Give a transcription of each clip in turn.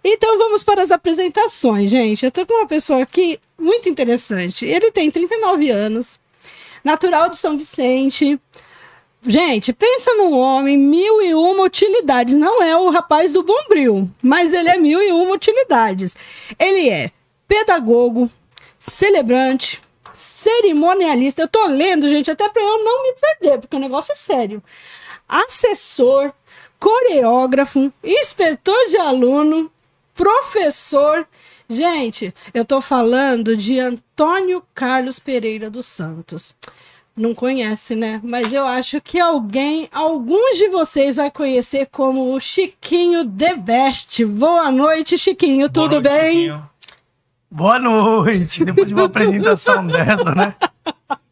Então vamos para as apresentações, gente. Eu tô com uma pessoa aqui muito interessante. Ele tem 39 anos, natural de São Vicente. Gente, pensa num homem, 1001 utilidades. Não é o rapaz do Bombril, mas ele é 1001 utilidades. Ele é pedagogo, celebrante, cerimonialista. Eu tô lendo, gente, até para eu não me perder, porque o negócio é sério. Assessor, coreógrafo, inspetor de aluno, professor. Gente, eu tô falando de Antônio Carlos Pereira dos Santos. Não conhece, né? Mas eu acho que alguns de vocês vai conhecer como o Chiquinho The Best. Boa noite, Chiquinho, tudo bem? Chiquinho. Boa noite, depois de uma apresentação dessa, né?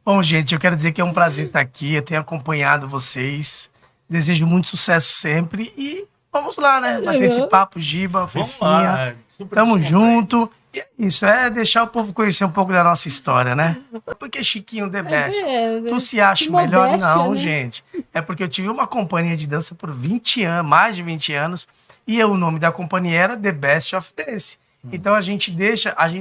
Bom, gente, eu quero dizer que é um prazer estar aqui, eu tenho acompanhado vocês, desejo muito sucesso sempre e vamos lá, né? Bater esse papo, Giba, Fefinha, tamo junto. E isso é deixar o povo conhecer um pouco da nossa história, né? Porque Chiquinho The Best, tu se acha o melhor? Não, né? Gente. É porque eu tive uma companhia de dança por 20 anos, mais de 20 anos, e o nome da companhia era The Best of Dance. Então a gente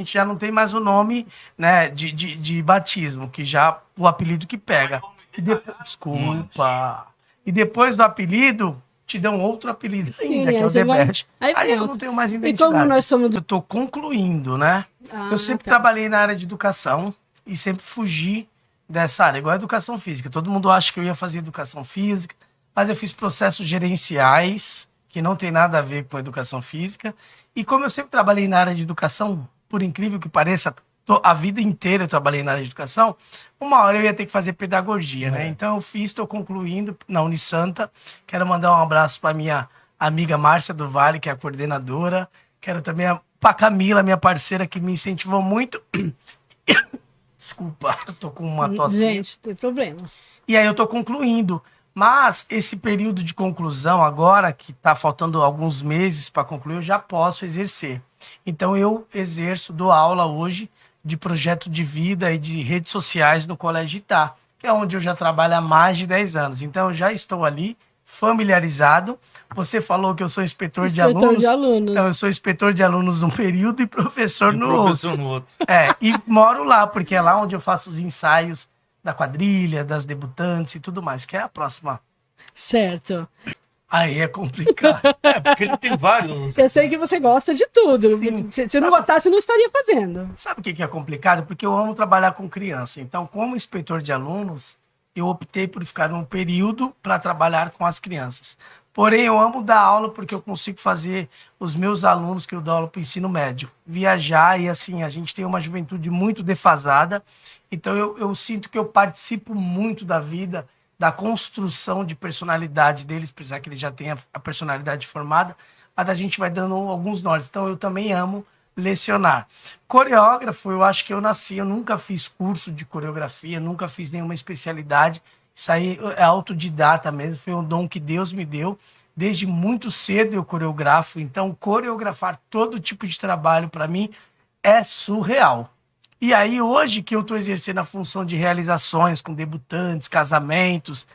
já não tem mais o nome, né, de batismo, que já o apelido que pega. E depois, desculpa. E depois do apelido, te dão outro apelido ainda, que é o The Best. Aí eu não tenho mais identidade. E como nós somos... Eu tô concluindo, né? Eu sempre trabalhei na área de educação e sempre fugi dessa área, igual a educação física. Todo mundo acha que eu ia fazer educação física, mas eu fiz processos gerenciais, que não tem nada a ver com educação física. E como eu sempre trabalhei na área de educação, por incrível que pareça, a vida inteira eu trabalhei na área de educação, uma hora eu ia ter que fazer pedagogia, né? Então eu estou concluindo na Unisanta. Quero mandar um abraço para minha amiga Márcia do Vale, que é a coordenadora. Quero também para Camila, minha parceira, que me incentivou muito. Desculpa, eu tô com uma tosse. Gente, tem problema. E aí eu tô concluindo. Mas esse período de conclusão, agora que está faltando alguns meses para concluir, eu já posso exercer. Então eu exerço, dou aula hoje de projeto de vida e de redes sociais no Colégio Itá, que é onde eu já trabalho há mais de 10 anos. Então eu já estou ali familiarizado. Você falou que eu sou inspetor de alunos. Então eu sou inspetor de alunos num período e professor no outro. E moro lá, porque é lá onde eu faço os ensaios da quadrilha, das debutantes e tudo mais, que é a próxima. Certo. Aí é complicado. Porque ele tem vários. Eu sei que você gosta de tudo. Sim. Se não gostasse, não estaria fazendo. Sabe o que é complicado? Porque eu amo trabalhar com criança. Então, como inspetor de alunos, eu optei por ficar num período para trabalhar com as crianças. Porém, eu amo dar aula porque eu consigo fazer os meus alunos, que eu dou aula para o ensino médio, viajar. E assim, a gente tem uma juventude muito defasada. Então eu sinto que eu participo muito da vida, da construção de personalidade deles, apesar que eles já têm a personalidade formada, mas a gente vai dando alguns nortes. Então eu também amo lecionar. Coreógrafo, eu acho que eu nasci, eu nunca fiz curso de coreografia, nunca fiz nenhuma especialidade. Isso aí é autodidata mesmo, foi um dom que Deus me deu. Desde muito cedo eu coreografo, então coreografar todo tipo de trabalho para mim é surreal. E aí, hoje que eu estou exercendo a função de realizações com debutantes, casamentos,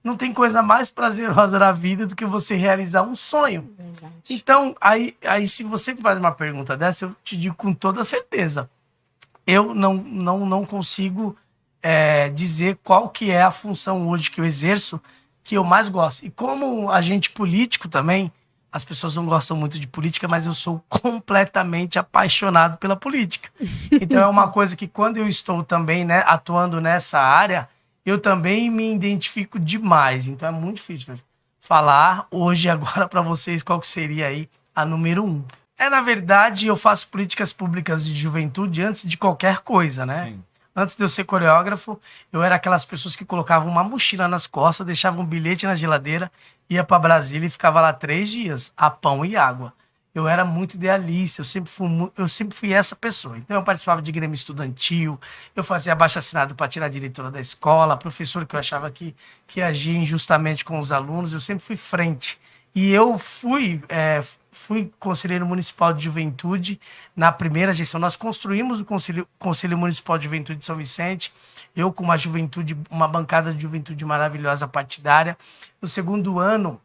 não tem coisa mais prazerosa na vida do que você realizar um sonho. Verdade. Então, aí se você faz uma pergunta dessa, eu te digo com toda certeza. Eu não consigo dizer qual que é a função hoje que eu exerço que eu mais gosto. E como agente político também, as pessoas não gostam muito de política, mas eu sou completamente apaixonado pela política. Então é uma coisa que quando eu estou também, né, atuando nessa área, eu também me identifico demais. Então é muito difícil falar hoje, agora, para vocês, qual que seria aí a número 1. Na verdade, eu faço políticas públicas de juventude antes de qualquer coisa, né? Sim. Antes de eu ser coreógrafo, eu era aquelas pessoas que colocavam uma mochila nas costas, deixavam um bilhete na geladeira, ia para Brasília e ficava lá 3 dias, a pão e água. Eu era muito idealista, eu sempre fui essa pessoa. Então eu participava de grêmio estudantil, eu fazia abaixo-assinado para tirar a diretora da escola, professor que eu achava que agia injustamente com os alunos, eu sempre fui frente. E eu fui conselheiro municipal de juventude na primeira gestão. Nós construímos o Conselho Municipal de Juventude de São Vicente, eu com uma bancada de juventude maravilhosa partidária. No segundo ano,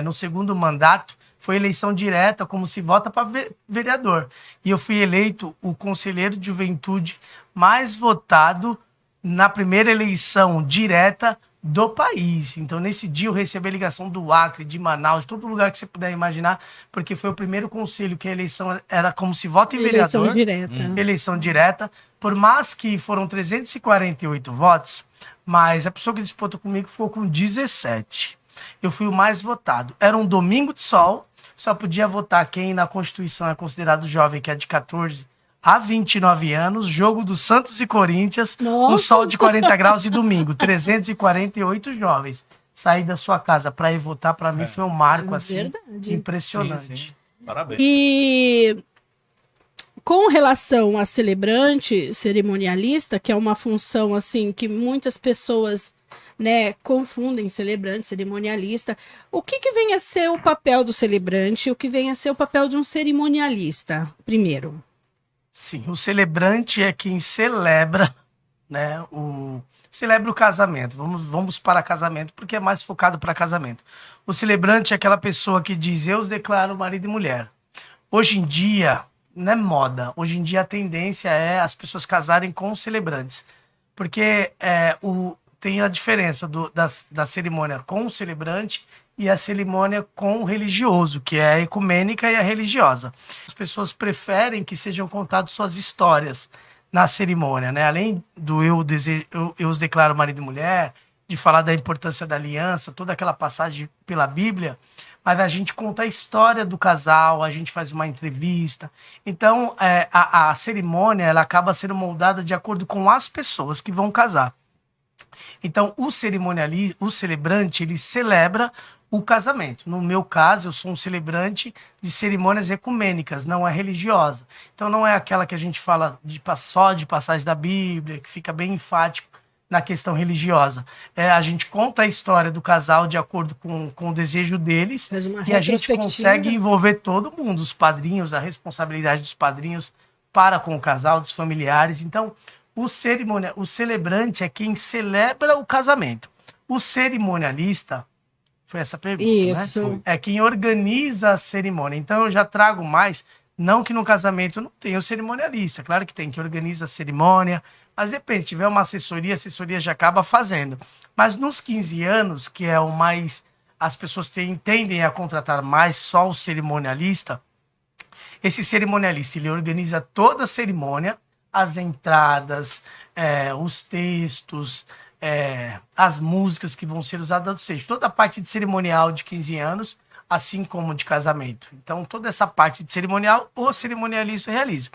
no segundo mandato, foi eleição direta, como se vota para vereador. E eu fui eleito o conselheiro de juventude mais votado na primeira eleição direta do país. Então, nesse dia, eu recebi a ligação do Acre, de Manaus, de todo lugar que você puder imaginar, porque foi o primeiro conselho que a eleição era como se vota em vereador. Eleição direta. Eleição direta. Por mais que foram 348 votos, mas a pessoa que disputou comigo ficou com 17. Eu fui o mais votado. Era um domingo de sol, só podia votar quem na Constituição é considerado jovem, que é de 14 a 29 anos, jogo do Santos e Corinthians, um sol de 40 graus e domingo, 348 jovens. Sair da sua casa para ir votar, para mim, foi um marco assim, impressionante. Sim. Parabéns. E com relação a celebrante, cerimonialista, que é uma função assim que muitas pessoas, né, confundem celebrante, cerimonialista, o que vem a ser o papel do celebrante e o que vem a ser o papel de um cerimonialista, primeiro? Sim, o celebrante é quem celebra, né, celebra o casamento. Vamos para casamento, porque é mais focado para casamento. O celebrante é aquela pessoa que diz, eu os declaro marido e mulher. Hoje em dia, não é moda, hoje em dia a tendência é as pessoas casarem com os celebrantes, porque tem a diferença da cerimônia com o celebrante e a cerimônia com o religioso, que é a ecumênica e a religiosa. As pessoas preferem que sejam contadas suas histórias na cerimônia, né? Além do eu os declaro marido e mulher, de falar da importância da aliança, toda aquela passagem pela Bíblia, mas a gente conta a história do casal, a gente faz uma entrevista. Então, a cerimônia ela acaba sendo moldada de acordo com as pessoas que vão casar. Então, o celebrante, ele celebra o casamento. No meu caso, eu sou um celebrante de cerimônias ecumênicas, não é religiosa. Então, não é aquela que a gente fala só de passagem da Bíblia, que fica bem enfático na questão religiosa. A gente conta a história do casal de acordo com o desejo deles e a gente consegue envolver todo mundo, os padrinhos, a responsabilidade dos padrinhos para com o casal, dos familiares. Então, o celebrante é quem celebra o casamento. O cerimonialista, foi essa pergunta, isso, né? É quem organiza a cerimônia. Então eu já trago mais, não que no casamento não tenha o cerimonialista, claro que tem, que organiza a cerimônia, mas depende, se tiver uma assessoria, a assessoria já acaba fazendo. Mas nos 15 anos, que é o mais, as pessoas tendem a contratar mais só o cerimonialista, esse cerimonialista, ele organiza toda a cerimônia, as entradas, os textos, as músicas que vão ser usadas, ou seja, toda a parte de cerimonial de 15 anos, assim como de casamento. Então, toda essa parte de cerimonial, o cerimonialista realiza.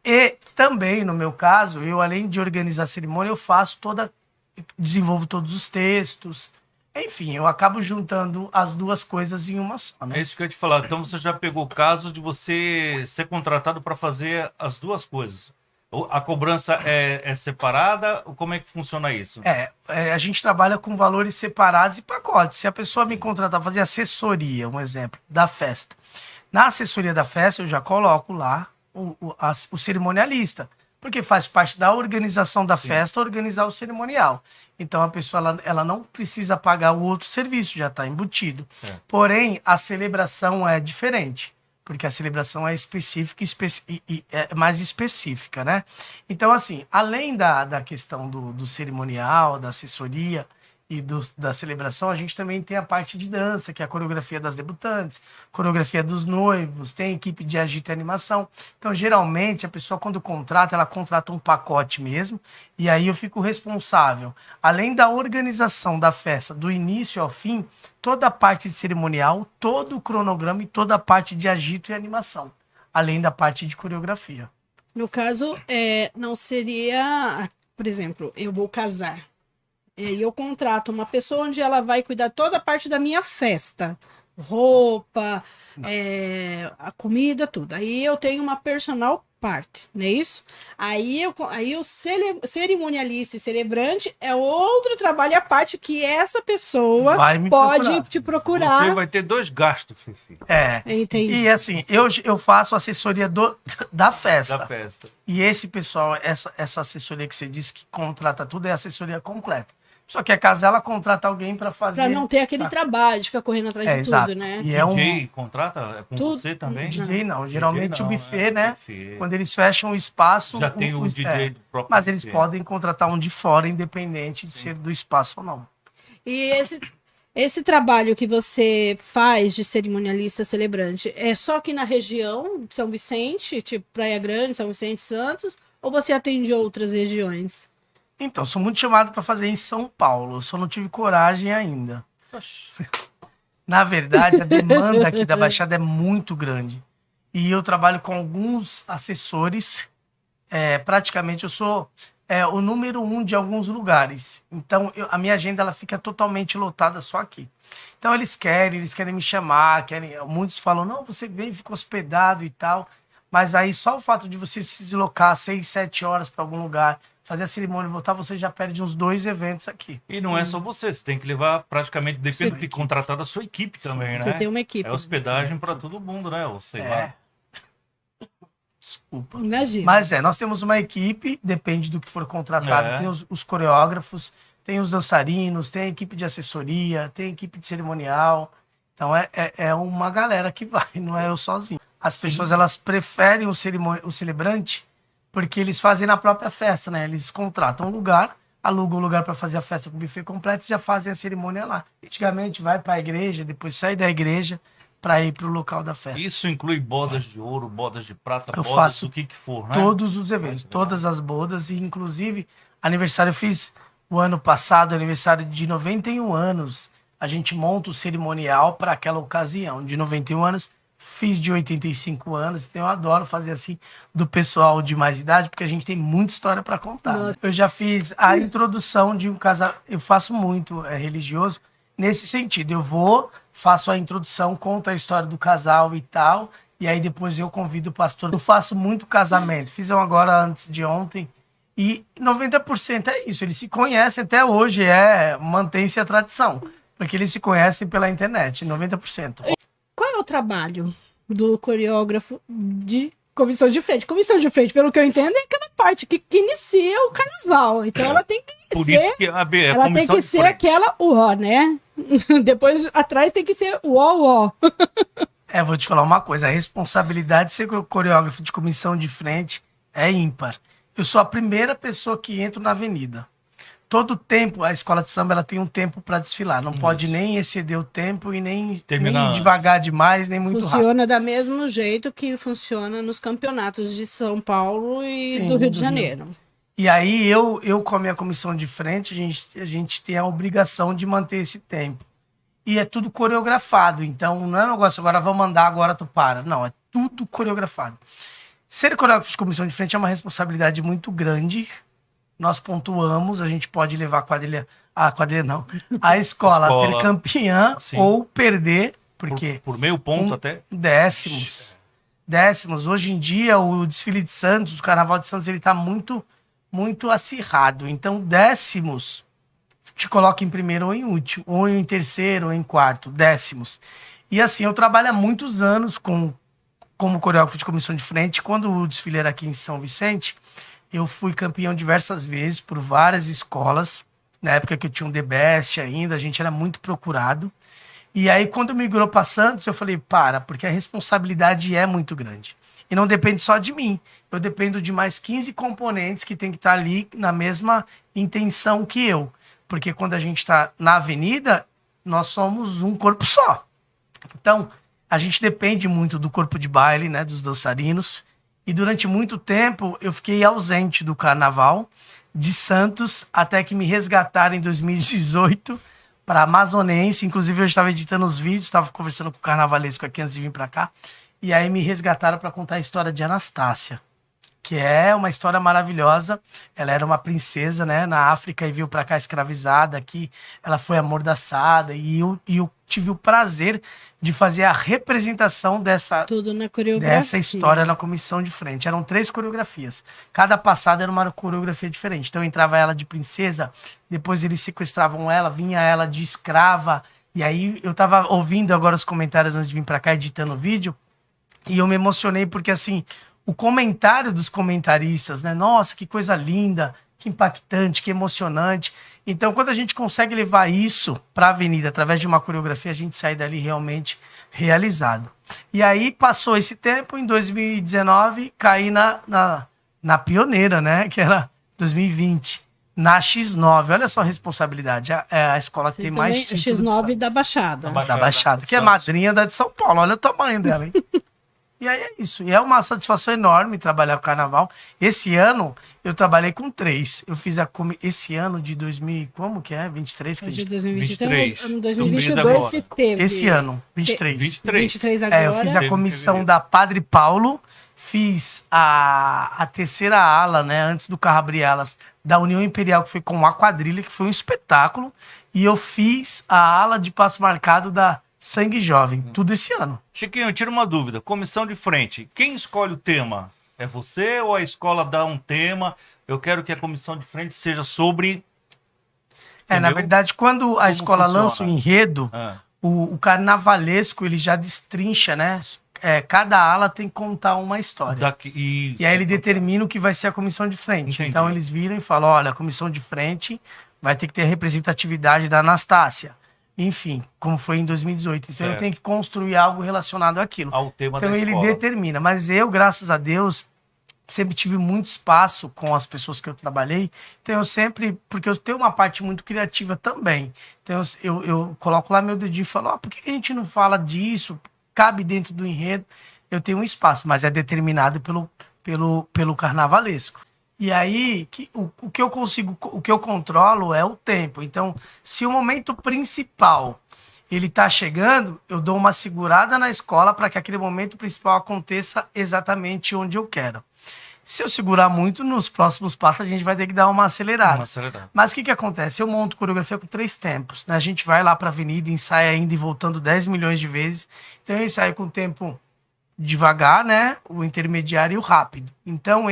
E também, no meu caso, eu, além de organizar a cerimônia, eu desenvolvo todos os textos. Enfim, eu acabo juntando as duas coisas em uma só, né? É isso que eu ia te falar. Então, você já pegou o caso de você ser contratado para fazer as duas coisas. A cobrança é separada? Como é que funciona isso? A gente trabalha com valores separados e pacotes. Se a pessoa me contratar para fazer assessoria, um exemplo, da festa. Na assessoria da festa, eu já coloco lá o cerimonialista, porque faz parte da organização da festa, organizar o cerimonial. Então, a pessoa ela não precisa pagar o outro serviço, já está embutido. Certo. Porém, a celebração é diferente, porque a celebração é específica e é mais específica, né? Então, assim, além da questão do cerimonial, da assessoria e da celebração, a gente também tem a parte de dança, que é a coreografia das debutantes, coreografia dos noivos, tem equipe de agito e animação. Então, geralmente, a pessoa, quando contrata, ela contrata um pacote mesmo, e aí eu fico responsável, além da organização da festa, do início ao fim, toda a parte de cerimonial, todo o cronograma e toda a parte de agito e animação, além da parte de coreografia. No caso, não seria, por exemplo, eu vou casar. E eu contrato uma pessoa onde ela vai cuidar toda a parte da minha festa. Roupa, a comida, tudo. Aí eu tenho uma personal parte, não é isso? Aí o cerimonialista e celebrante é outro trabalho à parte que essa pessoa pode te procurar. Você vai ter dois gastos, Fifi. Entendi. E assim, eu faço assessoria da festa. Da festa. E esse pessoal, essa assessoria que você disse que contrata tudo, é assessoria completa. Só que a Casella contrata alguém para fazer... Pra não ter aquele trabalho de ficar correndo atrás de exato. tudo, né? E é DJ contrata? É com Tudo- você também? DJ não, geralmente DJ não, o buffet, né? Buffet. Quando eles fecham o espaço... Já tem o DJ do próprio mas eles buffet. podem contratar um de fora, independente de ser do espaço ou não. E esse trabalho que você faz de cerimonialista celebrante, é só aqui na região de São Vicente, tipo Praia Grande, São Vicente, Santos, ou você atende outras regiões? Então, sou muito chamado para fazer em São Paulo, eu só não tive coragem ainda. Na verdade, a demanda aqui da Baixada é muito grande. E eu trabalho com alguns assessores. Praticamente eu sou o número 1 de alguns lugares. Então, a minha agenda ela fica totalmente lotada só aqui. Então, eles querem me chamar, muitos falam, não, você vem, fica hospedado e tal. Mas aí, só o fato de você se deslocar 6, 7 horas para algum lugar, fazer a cerimônia e voltar, você já perde uns 2 eventos aqui. E não é só você tem que levar praticamente, depende do que contratar da sua equipe também, né? Você tem uma equipe. É hospedagem para todo mundo, né? Ou sei lá. Desculpa. Imagina. Mas nós temos uma equipe, depende do que for contratado. Tem os coreógrafos, tem os dançarinos, tem a equipe de assessoria, tem a equipe de cerimonial. Então é uma galera que vai, não é eu sozinho. As pessoas elas preferem o celebrante porque eles fazem na própria festa, né? Eles contratam um lugar, alugam um lugar para fazer a festa com o buffet completo e já fazem a cerimônia lá. Antigamente vai para a igreja, depois sai da igreja para ir para o local da festa. Isso inclui bodas de ouro, bodas de prata, Eu bodas faço do que for, né? todos os eventos, todas as bodas e inclusive aniversário eu fiz o ano passado, aniversário de 91 anos. A gente monta o cerimonial para aquela ocasião de 91 anos. Fiz de 85 anos, então eu adoro fazer assim do pessoal de mais idade, porque a gente tem muita história para contar. Nossa. Eu já fiz a introdução de um casal, eu faço muito religioso nesse sentido. Eu faço a introdução, conto a história do casal e tal, e aí depois eu convido o pastor. Eu faço muito casamento, fiz um agora antes de ontem, e 90% é isso, eles se conhecem até hoje, mantém-se a tradição, porque eles se conhecem pela internet, 90%. Qual é o trabalho do coreógrafo de comissão de frente? Comissão de frente, pelo que eu entendo, é aquela parte que inicia o carnaval. Então ela tem que Por ser... isso que ela tem comissão que de ser frente. aquela uó, né? Depois, atrás tem que ser uó. Vou te falar uma coisa, a responsabilidade de ser coreógrafo de comissão de frente é ímpar. Eu sou a primeira pessoa que entro na avenida. Todo tempo, a escola de samba ela tem um tempo para desfilar. Não pode nem exceder o tempo e nem Terminar devagar demais, nem muito rápido. Funciona da mesmo jeito que funciona nos campeonatos de São Paulo e Sim, do Rio de do Rio. Janeiro. E aí, eu com a minha comissão de frente, a gente tem a obrigação de manter esse tempo. E é tudo coreografado. Então, não é um negócio, agora vamos andar, agora tu para. Não, é tudo coreografado. Ser coreógrafo de comissão de frente é uma responsabilidade muito grande. Nós pontuamos, a gente pode levar a escola a ser campeã Sim. ou perder, porque Por meio ponto até. décimos. Hoje em dia, o desfile de Santos, o Carnaval de Santos, ele tá muito, muito acirrado. Então, décimos te coloca em primeiro ou em último, ou em terceiro ou em quarto, décimos. E assim, eu trabalho há muitos anos como coreógrafo de comissão de frente. Quando o desfile era aqui em São Vicente, eu fui campeão diversas vezes por várias escolas. Na época que eu tinha um The Best ainda, a gente era muito procurado. E aí, quando migrou para Santos, eu falei, porque a responsabilidade é muito grande. E não depende só de mim. Eu dependo de mais 15 componentes que tem que estar ali na mesma intenção que eu. Porque quando a gente está na avenida, nós somos um corpo só. Então, a gente depende muito do corpo de baile, né, dos dançarinos. E durante muito tempo eu fiquei ausente do carnaval de Santos, até que me resgataram em 2018 para Amazonense. Inclusive eu estava editando os vídeos, estava conversando com o carnavalesco aqui antes de vir para cá. E aí me resgataram para contar a história de Anastácia, que é uma história maravilhosa. Ela era uma princesa, né, na África e veio para cá escravizada. Aqui ela foi amordaçada e eu tive o prazer de fazer a representação dessa história na comissão de frente. Eram 3 coreografias. Cada passada era uma coreografia diferente. Então entrava ela de princesa, depois eles sequestravam ela, vinha ela de escrava. E aí eu tava ouvindo agora os comentários antes de vir para cá, editando o vídeo, e eu me emocionei porque assim, o comentário dos comentaristas, né? Nossa, que coisa linda, que impactante, que emocionante. Então, quando a gente consegue levar isso para a avenida através de uma coreografia, a gente sai dali realmente realizado. E aí, passou esse tempo, em 2019, caí na pioneira, né? Que era 2020, na X9. Olha só a responsabilidade. É a escola que tem mais títulos. X9 da Baixada. Da Baixada, que é madrinha da de São Paulo. Olha o tamanho dela, hein? E aí é isso. E é uma satisfação enorme trabalhar com carnaval. Esse ano, eu trabalhei com 3. Eu fiz esse ano de 2000, como que é? 23? Que De 2023. 2023. Em 2022 se teve. Esse ano, 23. 23 agora. Eu fiz a comissão da Padre Paulo, fiz a terceira ala, né, antes do carro abrir alas, da União Imperial, que foi com a quadrilha, que foi um espetáculo. E eu fiz a ala de passo marcado da Sangue Jovem, tudo esse ano. Chiquinho, tira uma dúvida. Comissão de frente, quem escolhe o tema? É você ou a escola dá um tema? Eu quero que a comissão de frente seja sobre... Na verdade, quando a escola funciona? lança o enredo, o carnavalesco, ele já destrincha, né? Cada ala tem que contar uma história. E aí ele determina o que vai ser a comissão de frente. Entendi. Então eles viram e falam, olha, a comissão de frente vai ter que ter a representatividade da Anastácia. Enfim, como foi em 2018. Então eu tenho que construir algo relacionado àquilo. Ao tema então da ele escola. determina. Mas eu, graças a Deus, sempre tive muito espaço com as pessoas que eu trabalhei. Então eu sempre... Porque eu tenho uma parte muito criativa também. Então eu coloco lá meu dedinho e falo, por que a gente não fala disso? Cabe dentro do enredo. Eu tenho um espaço, mas é determinado pelo carnavalesco. E aí, o que eu consigo, o que eu controlo é o tempo. Então, se o momento principal ele está chegando, eu dou uma segurada na escola para que aquele momento principal aconteça exatamente onde eu quero. Se eu segurar muito, nos próximos passos a gente vai ter que dar uma acelerada. Mas o que acontece? Eu monto coreografia com 3 tempos. Né? A gente vai lá para a avenida, ensaia indo e voltando 10 milhões de vezes. Então eu ensaio com o tempo devagar, né? O intermediário e o rápido. Então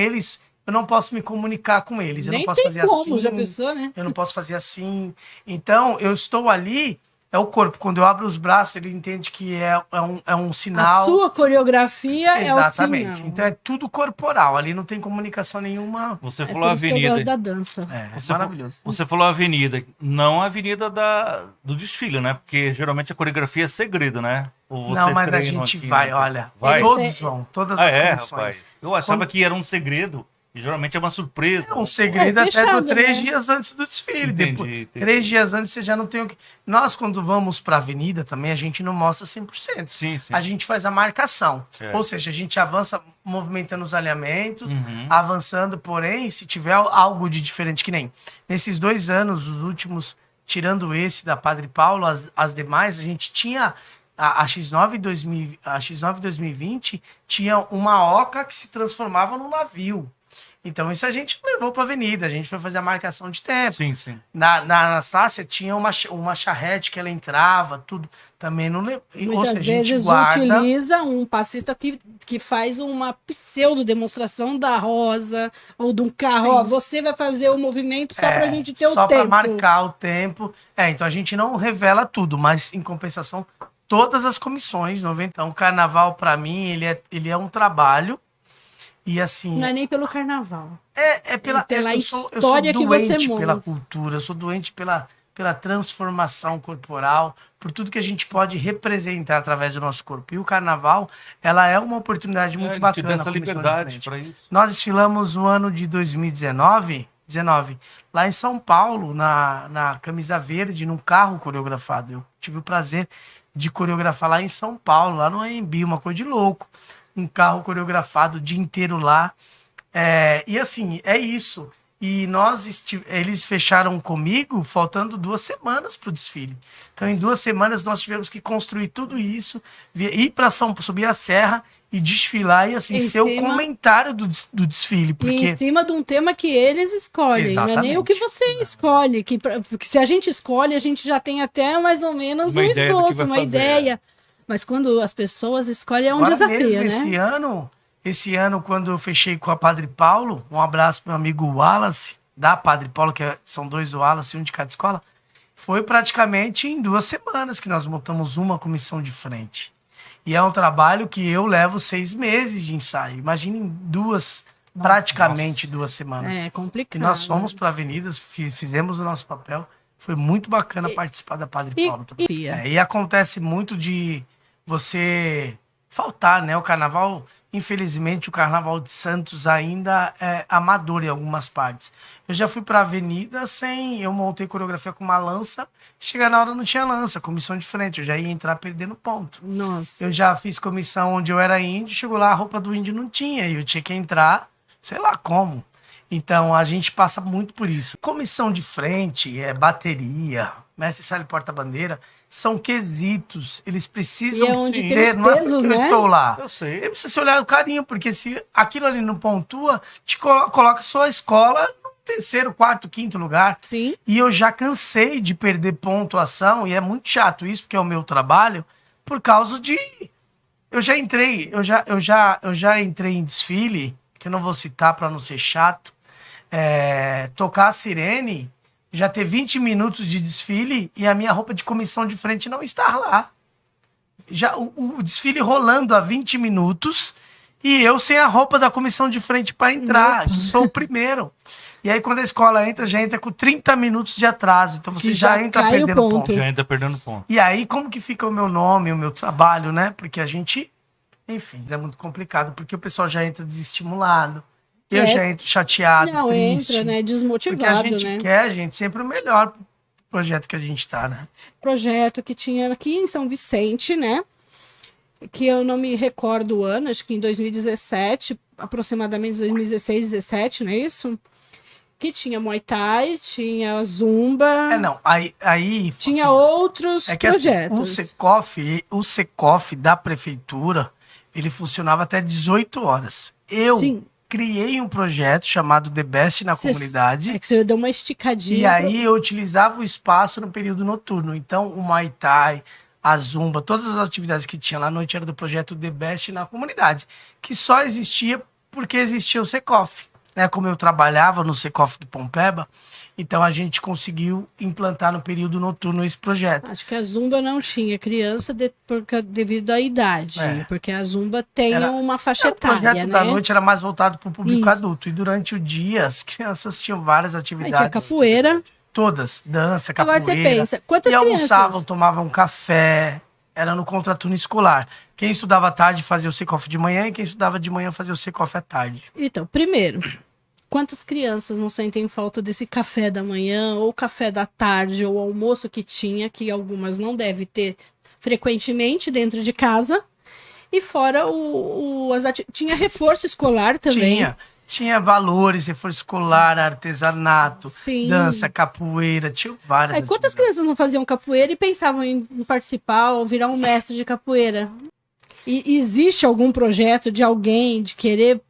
eu não posso me comunicar com eles. Eu Nem não posso fazer como, assim. já pensou, né? Eu não posso fazer assim. Então, eu estou ali, é o corpo. Quando eu abro os braços, ele entende que é um sinal. A sua coreografia Exatamente. é o sinal. Então, é tudo corporal. Ali não tem comunicação nenhuma. Você falou por isso que eu avenida. gosto da dança. Maravilhoso. Você falou avenida. Não a avenida do desfile, né? Porque geralmente a coreografia é segredo, né? Não, mas a gente vai, olha. Vai? Todos vão. Todas as comissões. Rapaz. Eu achava que era um segredo. E geralmente é uma surpresa. É um segredo até fechado, 3 né? dias antes do desfile. Entendi. 3 dias antes você já não tem o que... Nós, quando vamos para a avenida também, a gente não mostra 100%. Sim. A gente faz a marcação. Ou seja, a gente avança movimentando os alinhamentos, avançando, porém, se tiver algo de diferente, que nem nesses 2 anos, os últimos, tirando esse da Padre Paulo, as demais, a gente tinha... A X9 2020 tinha uma oca que se transformava num navio. Então, isso a gente levou para a avenida, a gente foi fazer a marcação de tempo. Sim. Na Anastácia tinha uma charrete que ela entrava, tudo. Também não levou. Ou seja, Muitas vezes utiliza um passista que faz uma pseudo-demonstração da rosa ou de um carro. Ó, você vai fazer o movimento só para a gente ter o tempo. Só para marcar o tempo. Então, a gente não revela tudo, mas, em compensação, todas as comissões. Então, o carnaval, para mim, ele é um trabalho. E assim, não é nem pelo carnaval. Pela história que você monta. Eu sou doente pela cultura, eu sou doente pela transformação corporal, por tudo que a gente pode representar através do nosso corpo. E o carnaval, ela é uma oportunidade muito bacana. Te dá essa liberdade para isso. Nós desfilamos no ano de 2019, lá em São Paulo, na Camisa Verde, num carro coreografado. Eu tive o prazer de coreografar lá em São Paulo, lá no AMB, uma coisa de louco. Um carro coreografado o dia inteiro lá. E assim, é isso. E eles fecharam comigo faltando 2 semanas para o desfile. Então, em 2 semanas, nós tivemos que construir tudo isso, ir para subir a serra e desfilar e assim ser o comentário do desfile. Porque... E em cima de um tema que eles escolhem. Exatamente. Não é nem o que você escolhe. Porque se a gente escolhe, a gente já tem até mais ou menos um esboço, uma ideia. Mas quando as pessoas escolhem, é um desafio, mesmo, né? Esse ano, quando eu fechei com a Padre Paulo, um abraço para meu amigo Wallace, da Padre Paulo, que são 2 Wallace, um de cada escola, foi praticamente em 2 semanas que nós montamos uma comissão de frente. E é um trabalho que eu levo 6 meses de ensaio. Imagine em 2 praticamente 2 semanas. É complicado. E nós fomos para avenidas, fizemos o nosso papel. Foi muito bacana participar da Padre Paulo também. E acontece muito de você faltar, né? O carnaval, infelizmente, o carnaval de Santos ainda é amador em algumas partes. Eu já fui pra avenida eu montei coreografia com uma lança, chegar na hora não tinha lança, comissão de frente, eu já ia entrar perdendo ponto. Nossa. Eu já fiz comissão onde eu era índio, chegou lá, a roupa do índio não tinha, e eu tinha que entrar, sei lá como. Então, a gente passa muito por isso. Comissão de frente, bateria, mestre sala e porta-bandeira, são quesitos. Eles precisam E é onde tem ter, os não é pesos, porque eu né? estou lá. Eu sei. Ele precisa se olhar o carinho, porque se aquilo ali não pontua, te coloca sua escola no terceiro, quarto, quinto lugar. Sim. E eu já cansei de perder pontuação, e é muito chato isso, porque é o meu trabalho, por causa de... Eu já entrei em desfile, que eu não vou citar para não ser chato, tocar a sirene, já ter 20 minutos de desfile e a minha roupa de comissão de frente não estar lá. Já o desfile rolando há 20 minutos e eu sem a roupa da comissão de frente para entrar, que sou o primeiro. E aí quando a escola entra, já entra com 30 minutos de atraso, então você já entra cai o perdendo ponto. ponto. Já ainda perdendo ponto. E aí como que fica o meu nome, o meu trabalho, né? Porque a gente, enfim, é muito complicado, porque o pessoal já entra desestimulado. Eu já entro chateado, Não, triste. entra, né? Desmotivado, Porque a gente né? quer, gente, sempre o melhor pro projeto que a gente tá, né? Projeto que tinha aqui em São Vicente, né? Que eu não me recordo o ano, acho que em 2017, aproximadamente 2016, 2017, não é isso? Que tinha Muay Thai, tinha Zumba. Não, aí tinha outros que projetos. Assim, o Secof da prefeitura, ele funcionava até 18 horas. Sim. Criei um projeto chamado The Best na comunidade. É que você deu uma esticadinha. E aí eu utilizava o espaço no período noturno. Então, o Muay Thai, a Zumba, todas as atividades que tinha lá à noite era do projeto The Best na comunidade, que só existia porque existia o Secof. Né? Como eu trabalhava no Secof do Pompeba, então a gente conseguiu implantar no período noturno esse projeto. Acho que a Zumba não tinha criança devido à idade, porque a Zumba tem uma faixa etária, O projeto da noite era mais voltado para o público Isso. adulto, e durante o dia as crianças tinham várias atividades. Aí tinha capoeira. Todas, dança, capoeira. Agora você pensa, quantas e crianças? almoçavam, tomavam café, era no contraturno escolar. Quem estudava à tarde fazia o Secof de manhã e quem estudava de manhã fazia o Secof à tarde. Então, primeiro, quantas crianças não sentem falta desse café da manhã, ou café da tarde, ou almoço que tinha, que algumas não devem ter frequentemente dentro de casa, e fora tinha reforço escolar também. Tinha valores, reforço escolar, artesanato, Sim. dança, capoeira, tinha várias Aí, quantas crianças não faziam capoeira e pensavam em participar ou virar um mestre de capoeira? E existe algum projeto de alguém de querer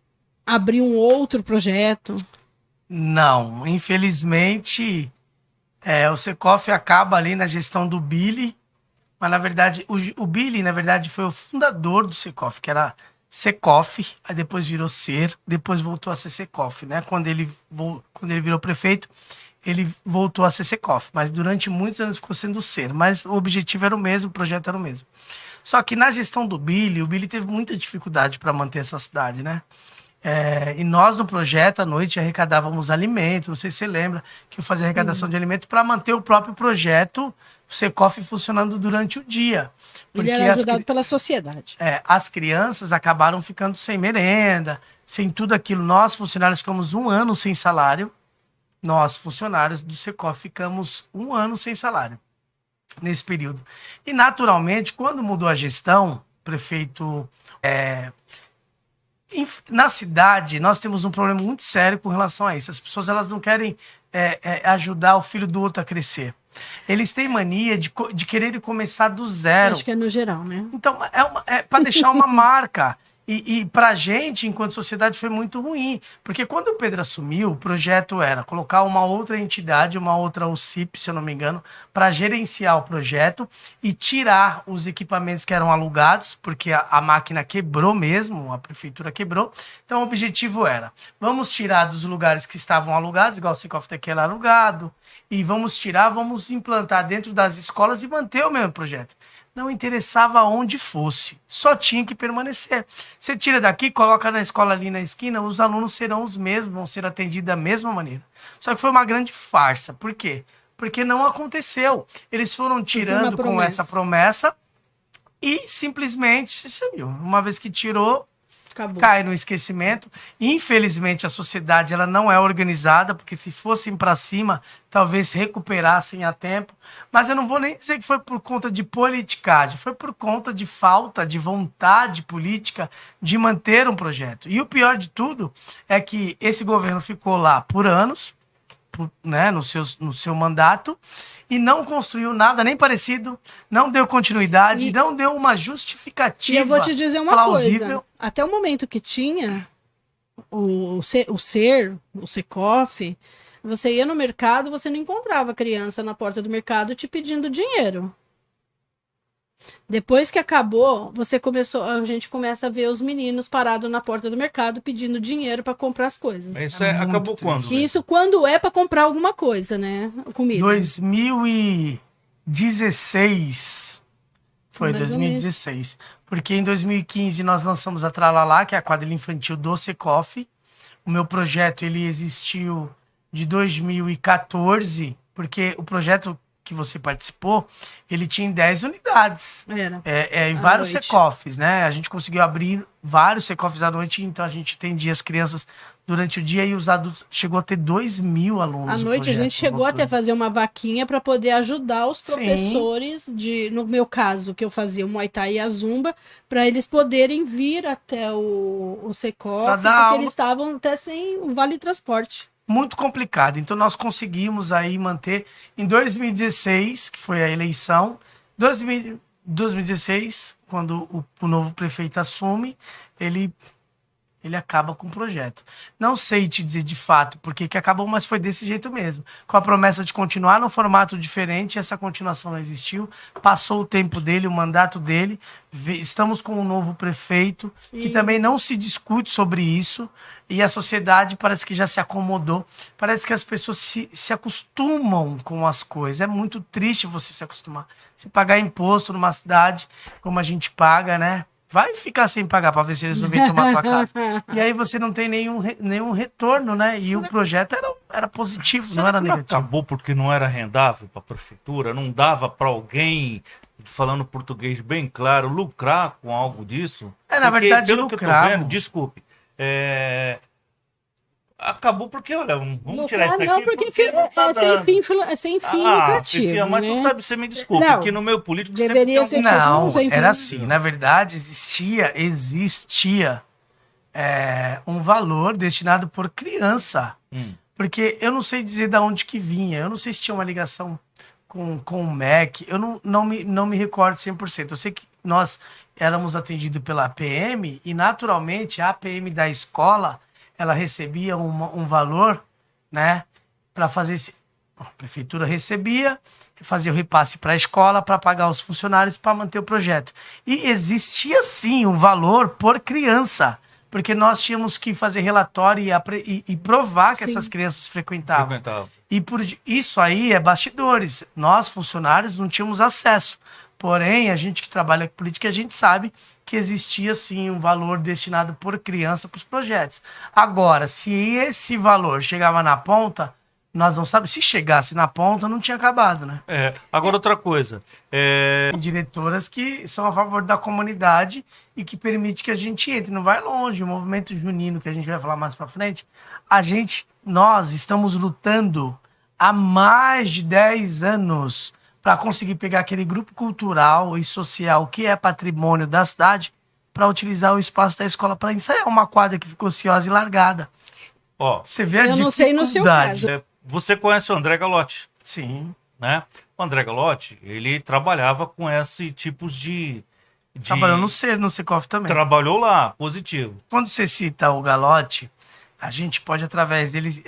abrir um outro projeto? Não, infelizmente o Secof acaba ali na gestão do Billy, mas na verdade o Billy, na verdade, foi o fundador do Secof, que era Secof, aí depois virou Ser, depois voltou a ser Secof, né? Quando ele virou prefeito, ele voltou a ser Secof, mas durante muitos anos ficou sendo Ser, mas o objetivo era o mesmo, o projeto era o mesmo. Só que na gestão do Billy, o Billy teve muita dificuldade para manter essa cidade, né? E nós no projeto à noite arrecadávamos alimentos, não sei se você lembra que eu fazia arrecadação de alimentos para manter o próprio projeto, o Secof, funcionando durante o dia. Ele era ajudado pela sociedade. As crianças acabaram ficando sem merenda, sem tudo aquilo. Nós, funcionários, ficamos 1 ano sem salário. Nós, funcionários do Secof, ficamos 1 ano sem salário nesse período. E, naturalmente, quando mudou a gestão, o prefeito... Na cidade, nós temos um problema muito sério com relação a isso. As pessoas elas não querem ajudar o filho do outro a crescer. Eles têm mania de querer começar do zero. Acho que é no geral, né? Então, é para deixar uma marca. E pra gente, enquanto sociedade, foi muito ruim. Porque quando o Pedro assumiu, o projeto era colocar uma outra entidade, uma outra OCIP, se eu não me engano, para gerenciar o projeto e tirar os equipamentos que eram alugados, porque a máquina quebrou mesmo, a prefeitura quebrou. Então, o objetivo era, vamos tirar dos lugares que estavam alugados, igual o Secof daqui era alugado, e vamos implantar dentro das escolas e manter o mesmo projeto. não interessava onde fosse, só tinha que permanecer. Você tira daqui, coloca na escola ali na esquina, os alunos serão os mesmos, vão ser atendidos da mesma maneira. Só que foi uma grande farsa. Por quê? Porque não aconteceu. Eles foram tirando com essa promessa e simplesmente, você viu, uma vez que tirou, acabou. Cai no esquecimento. Infelizmente, a sociedade ela não é organizada, porque se fossem para cima, talvez recuperassem a tempo. Mas eu não vou nem dizer que foi por conta de politicagem, foi por conta de falta de vontade política de manter um projeto. E o pior de tudo é que esse governo ficou lá por anos, né, no seu mandato, e não construiu nada nem parecido, não deu continuidade, não deu uma justificativa. E eu vou te dizer uma plausível. Coisa, até o momento que tinha o Secof, você ia no mercado, você não encontrava criança na porta do mercado te pedindo dinheiro. Depois que acabou, a gente começa a ver os meninos parados na porta do mercado pedindo dinheiro para comprar as coisas. Isso acabou quando? Isso quando é para comprar alguma coisa, né? Comida. 2016. Foi 2016. Porque em 2015 nós lançamos a Tralalá, que é a quadrilha infantil do Secof. O meu projeto ele existiu de 2014, porque o projeto que você participou, ele tinha 10 unidades. Em vários Secofs, né? A gente conseguiu abrir vários Secofs à noite, então a gente atendia as crianças durante o dia e os adultos. Chegou a ter 2.000 alunos. À noite a gente chegou até a fazer uma vaquinha para poder ajudar os professores, no meu caso, que eu fazia o Muay Thai e a Zumba, para eles poderem vir até o Secof, porque eles estavam até sem o vale transporte. Muito complicado. Então, nós conseguimos aí manter em 2016, que foi a eleição, 2016, quando o novo prefeito assume, ele acaba com o projeto. Não sei te dizer de fato por que acabou, mas foi desse jeito mesmo. Com a promessa de continuar num formato diferente, essa continuação não existiu. Passou o tempo dele, o mandato dele. Estamos com um novo prefeito, que também não se discute sobre isso. E a sociedade parece que já se acomodou. Parece que as pessoas se acostumam com as coisas. É muito triste você se acostumar. Se pagar imposto numa cidade como a gente paga, né? Vai ficar sem pagar para ver se eles não vêm tomar tua casa. E aí você não tem nenhum retorno, né? E o projeto era positivo, não era negativo. Acabou porque não era rendável para a prefeitura? Não dava para alguém, falando português bem claro, lucrar com algo disso? Na verdade, pelo lucrar. Que eu tô vendo, desculpe. Acabou porque, olha, vamos tirar isso aqui. Não, porque sem fim lucrativo. Fifia, mas tu sabe, você me desculpa, porque no meio político deveria ser não, era assim. Na verdade, existia um valor destinado por criança. Porque eu não sei dizer de onde que vinha. Eu não sei se tinha uma ligação com o MEC. Eu não me recordo 100%. Eu sei que nós éramos atendidos pela APM e, naturalmente, a APM da escola ela recebia um valor, né, para fazer a prefeitura recebia, fazia o repasse para a escola para pagar os funcionários para manter o projeto. E existia sim um valor por criança, porque nós tínhamos que fazer relatório e provar que essas crianças frequentavam. E por isso aí é bastidores. Nós, funcionários, não tínhamos acesso. Porém, a gente que trabalha com política, a gente sabe que existia, sim, um valor destinado por criança para os projetos. Agora, se esse valor chegava na ponta, nós não sabemos. Se chegasse na ponta, não tinha acabado, né? Agora, outra coisa. Diretoras que são a favor da comunidade e que permite que a gente entre. Não vai longe. O movimento junino, que a gente vai falar mais para frente, nós estamos lutando há mais de 10 anos para conseguir pegar aquele grupo cultural e social que é patrimônio da cidade para utilizar o espaço da escola para ensaiar uma quadra que ficou ociosa e largada. Você vê a dificuldade. Eu não sei no seu caso. Você conhece o André Galotti? Sim. Né? O André Galotti, ele trabalhava com esse tipo de... Trabalhou no Secof também. Trabalhou lá, positivo. Quando você cita o Galotti, a gente pode, através dele,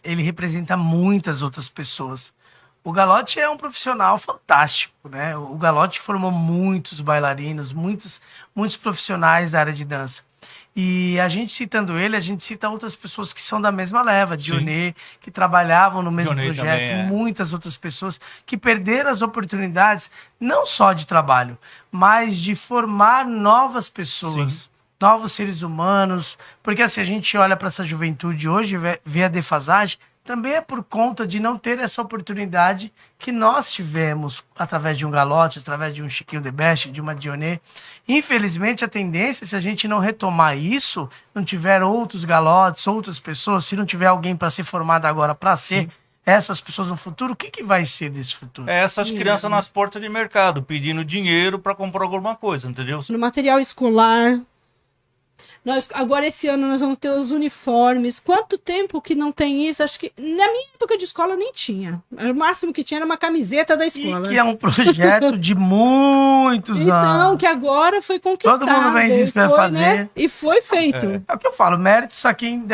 ele representa muitas outras pessoas. O Galotti é um profissional fantástico, né? O Galotti formou muitos bailarinos, muitos profissionais da área de dança. E a gente citando ele, a gente cita outras pessoas que são da mesma leva, Dionê, que trabalhavam no mesmo Dionê projeto, também, muitas outras pessoas que perderam as oportunidades, não só de trabalho, mas de formar novas pessoas. Sim. Novos seres humanos, porque assim, a gente olha para essa juventude hoje, vê a defasagem, também é por conta de não ter essa oportunidade que nós tivemos através de um Galote, através de um Chiquinho The Best, de uma Dionê. Infelizmente, a tendência, se a gente não retomar isso, não tiver outros Galotes, outras pessoas, se não tiver alguém para ser formado agora para ser essas pessoas no futuro, o que, que vai ser desse futuro? É essas crianças nas portas de mercado, pedindo dinheiro para comprar alguma coisa, entendeu? No material escolar. Agora, esse ano, nós vamos ter os uniformes. Quanto tempo que não tem isso? Acho que na minha época de escola nem tinha. O máximo que tinha era uma camiseta da escola. E que é um projeto de muitos anos. Então, que agora foi conquistado. Todo mundo vem disso para fazer. Né? E foi feito. É o que eu falo, méritos a quem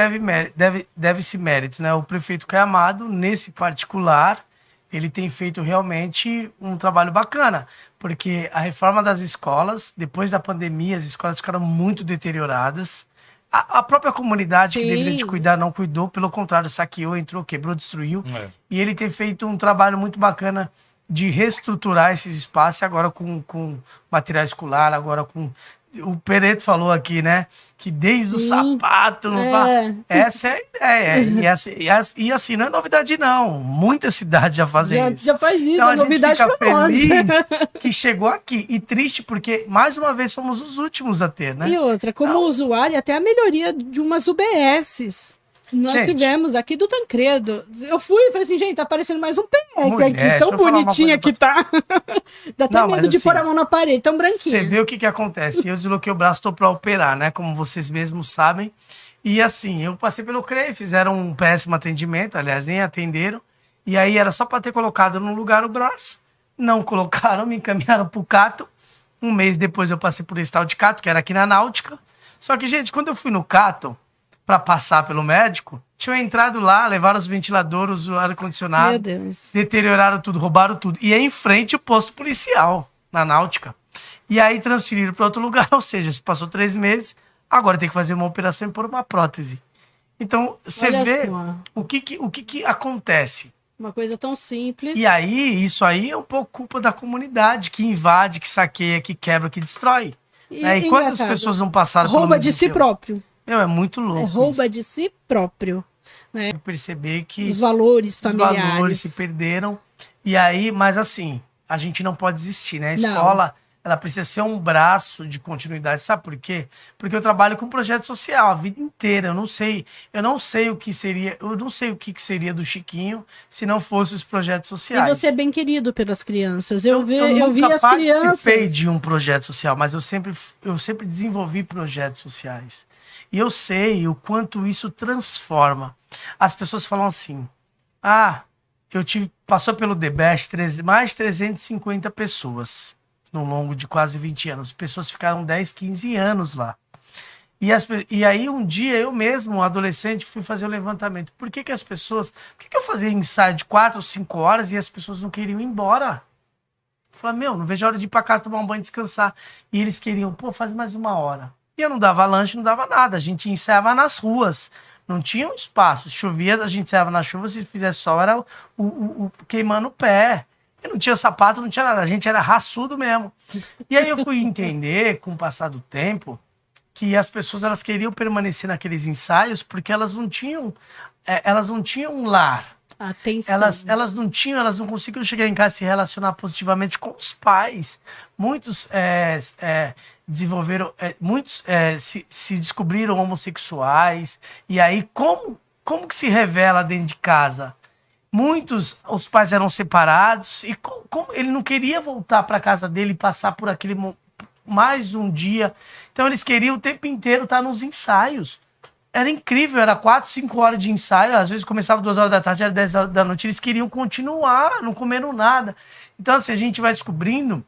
deve-se méritos, né? O prefeito Caio Amado, nesse particular, ele tem feito realmente um trabalho bacana, porque a reforma das escolas, depois da pandemia, as escolas ficaram muito deterioradas. A própria comunidade que deveria de cuidar não cuidou, pelo contrário, saqueou, entrou, quebrou, destruiu. E ele tem feito um trabalho muito bacana de reestruturar esses espaços, agora com material escolar, agora com... O Pereto falou aqui, né? Que desde o sapato... Essa é a ideia. E assim, não é novidade, não. Muitas cidades já fazem isso. Já faz isso, então, é novidade pra nós. A gente fica feliz nós. que chegou aqui. E triste porque, mais uma vez, somos os últimos a ter, né? E outra, como usuário, até a melhoria de umas UBSs. Nós tivemos aqui do Tancredo. Eu fui e falei assim, gente, tá parecendo mais um PS aqui, tão bonitinha que tá. Dá até medo de pôr a mão na parede, tão branquinha. Você vê o que acontece. Eu desloquei o braço, tô pra operar, né? Como vocês mesmos sabem. E assim, eu passei pelo CREI, fizeram um péssimo atendimento, aliás, nem atenderam. E aí era só pra ter colocado no lugar o braço. Não colocaram, me encaminharam pro Cato. Um mês depois eu passei por esse tal de Cato, que era aqui na Náutica. Só que, gente, quando eu fui no Cato, para passar pelo médico, tinham entrado lá, levaram os ventiladores, o ar-condicionado, deterioraram tudo, roubaram tudo. E é em frente o posto policial, na Náutica. E aí transferiram para outro lugar, ou seja, se passou 3 meses, agora tem que fazer uma operação e pôr uma prótese. Então, você vê o que acontece. Uma coisa tão simples. E aí, isso aí é um pouco culpa da comunidade, que invade, que saqueia, que quebra, que destrói. E quantas pessoas não passaram pelo rouba de si próprio. Meu, é muito louco. Rouba de si próprio. Né? Perceber que os valores familiares. Os valores se perderam. E aí, mas assim, a gente não pode desistir, né? A escola, ela precisa ser um braço de continuidade. Sabe por quê? Porque eu trabalho com projeto social a vida inteira. Eu não sei o que seria do Chiquinho se não fosse os projetos sociais. E você é bem querido pelas crianças. Eu vi as crianças. Eu participei de um projeto social, mas eu sempre desenvolvi projetos sociais. E eu sei o quanto isso transforma. As pessoas falam assim, passou pelo The Best mais 350 pessoas no longo de quase 20 anos. Pessoas ficaram 10, 15 anos lá. E aí um dia eu mesmo, adolescente, fui fazer o levantamento. Por que as pessoas... Por que eu fazia ensaio de 4 ou 5 horas e as pessoas não queriam ir embora? Eu falei, não vejo a hora de ir pra casa tomar um banho e descansar. E eles queriam, faz mais 1 hora. E eu não dava lanche, não dava nada. A gente ensaiava nas ruas. Não tinha um espaço. Chovia, a gente ensaiava na chuva. Se fizesse sol, era o queimando o pé. E não tinha sapato, não tinha nada. A gente era raçudo mesmo. E aí eu fui entender, com o passar do tempo, que as pessoas elas queriam permanecer naqueles ensaios porque elas não tinham um lar. Atenção. Elas não conseguiam chegar em casa e se relacionar positivamente com os pais. Muitos se descobriram homossexuais. E aí, como que se revela dentro de casa? Os pais eram separados e como ele não queria voltar para casa dele e passar por aquele mais um dia. Então eles queriam o tempo inteiro estar nos ensaios. Era incrível, era 4, 5 horas de ensaio, às vezes começava 2 horas da tarde, era 10 horas da noite, eles queriam continuar, não comeram nada. Então assim, a gente vai descobrindo,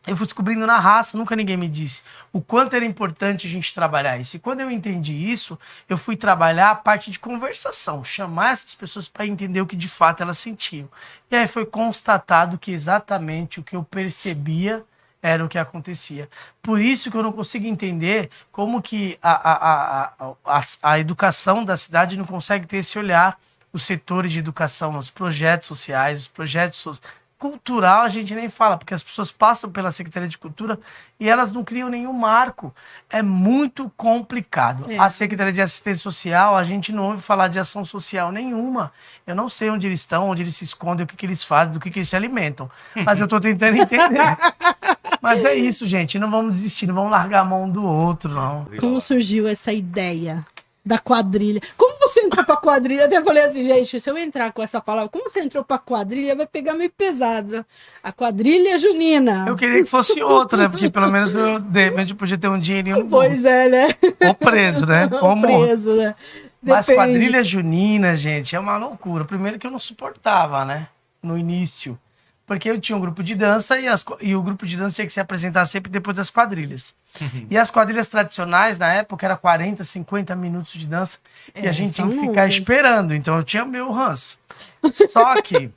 eu fui descobrindo na raça, nunca ninguém me disse o quanto era importante a gente trabalhar isso. E quando eu entendi isso, eu fui trabalhar a parte de conversação, chamar essas pessoas para entender o que de fato elas sentiam. E aí foi constatado que exatamente o que eu percebia era o que acontecia. Por isso que eu não consigo entender como que a educação da cidade não consegue ter esse olhar, os setores de educação, os projetos sociais, os projetos cultural, a gente nem fala, porque as pessoas passam pela Secretaria de Cultura e elas não criam nenhum marco. É muito complicado. A Secretaria de Assistência Social, a gente não ouve falar de ação social nenhuma. Eu não sei onde eles estão, onde eles se escondem, o que eles fazem, do que eles se alimentam. Mas eu estou tentando entender. Mas é isso, gente. Não vamos desistir, não vamos largar a mão do outro, não. Como surgiu essa ideia da quadrilha? Como você entrou pra quadrilha? Eu até falei assim, gente, se eu entrar com essa palavra, como você entrou pra quadrilha, vai pegar meio pesado. A quadrilha junina. Eu queria que fosse outra, né? Porque pelo menos eu, de repente, podia ter um dinheirinho no Pois é, né? Ou preso, né? Ou preso, né? Mas Depende. quadrilha junina, gente, é uma loucura. Primeiro que eu não suportava, né? No início. Porque eu tinha um grupo de dança e o grupo de dança tinha que se apresentar sempre depois das quadrilhas. E as quadrilhas tradicionais, na época, era 40, 50 minutos de dança. E a gente tinha que ficar esperando. Então eu tinha meu ranço. Só que,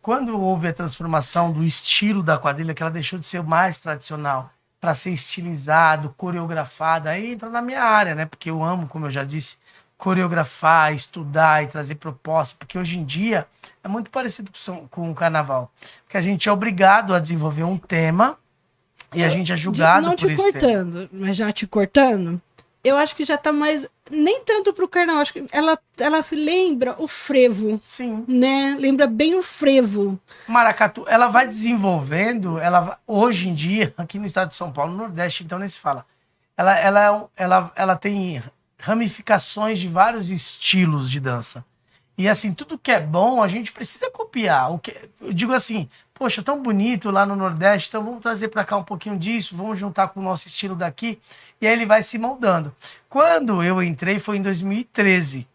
quando houve a transformação do estilo da quadrilha, que ela deixou de ser o mais tradicional para ser estilizado, coreografado, aí entra na minha área, né? Porque eu amo, como eu já disse, coreografar, estudar e trazer propostas, porque hoje em dia é muito parecido com o carnaval, que a gente é obrigado a desenvolver um tema e a gente é julgado por esse tema. Não te cortando, mas já te cortando, eu acho que já tá mais, nem tanto pro carnaval, acho que ela lembra o frevo. Sim. Né? Lembra bem o frevo. Maracatu, ela vai desenvolvendo, hoje em dia, aqui no estado de São Paulo, no Nordeste, então nem se fala, ela tem ramificações de vários estilos de dança. E assim, tudo que é bom, a gente precisa copiar. Eu digo assim, poxa, tão bonito lá no Nordeste, então vamos trazer para cá um pouquinho disso, vamos juntar com o nosso estilo daqui, e aí ele vai se moldando. Quando eu entrei foi em 2013.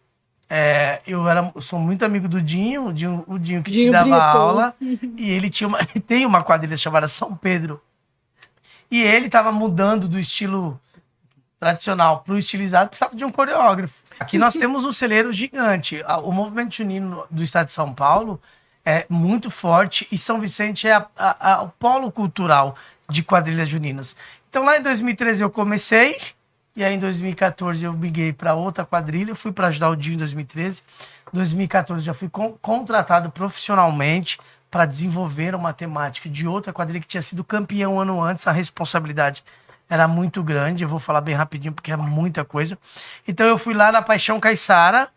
Eu sou muito amigo do Dinho, o Dinho que te dava Brito. aula, e ele tem uma quadrilha chamada São Pedro. E ele estava mudando do estilo tradicional para o estilizado, precisava de um coreógrafo. Aqui nós temos um celeiro gigante. O movimento junino do estado de São Paulo é muito forte e São Vicente é o polo cultural de quadrilhas juninas. Então lá em 2013 eu comecei, e aí em 2014 eu migrei para outra quadrilha, eu fui para ajudar o Dinho em 2013. Em 2014 já fui contratado profissionalmente para desenvolver uma temática de outra quadrilha que tinha sido campeão um ano antes. A responsabilidade era muito grande, eu vou falar bem rapidinho porque é muita coisa. Então eu fui lá na Paixão Caiçara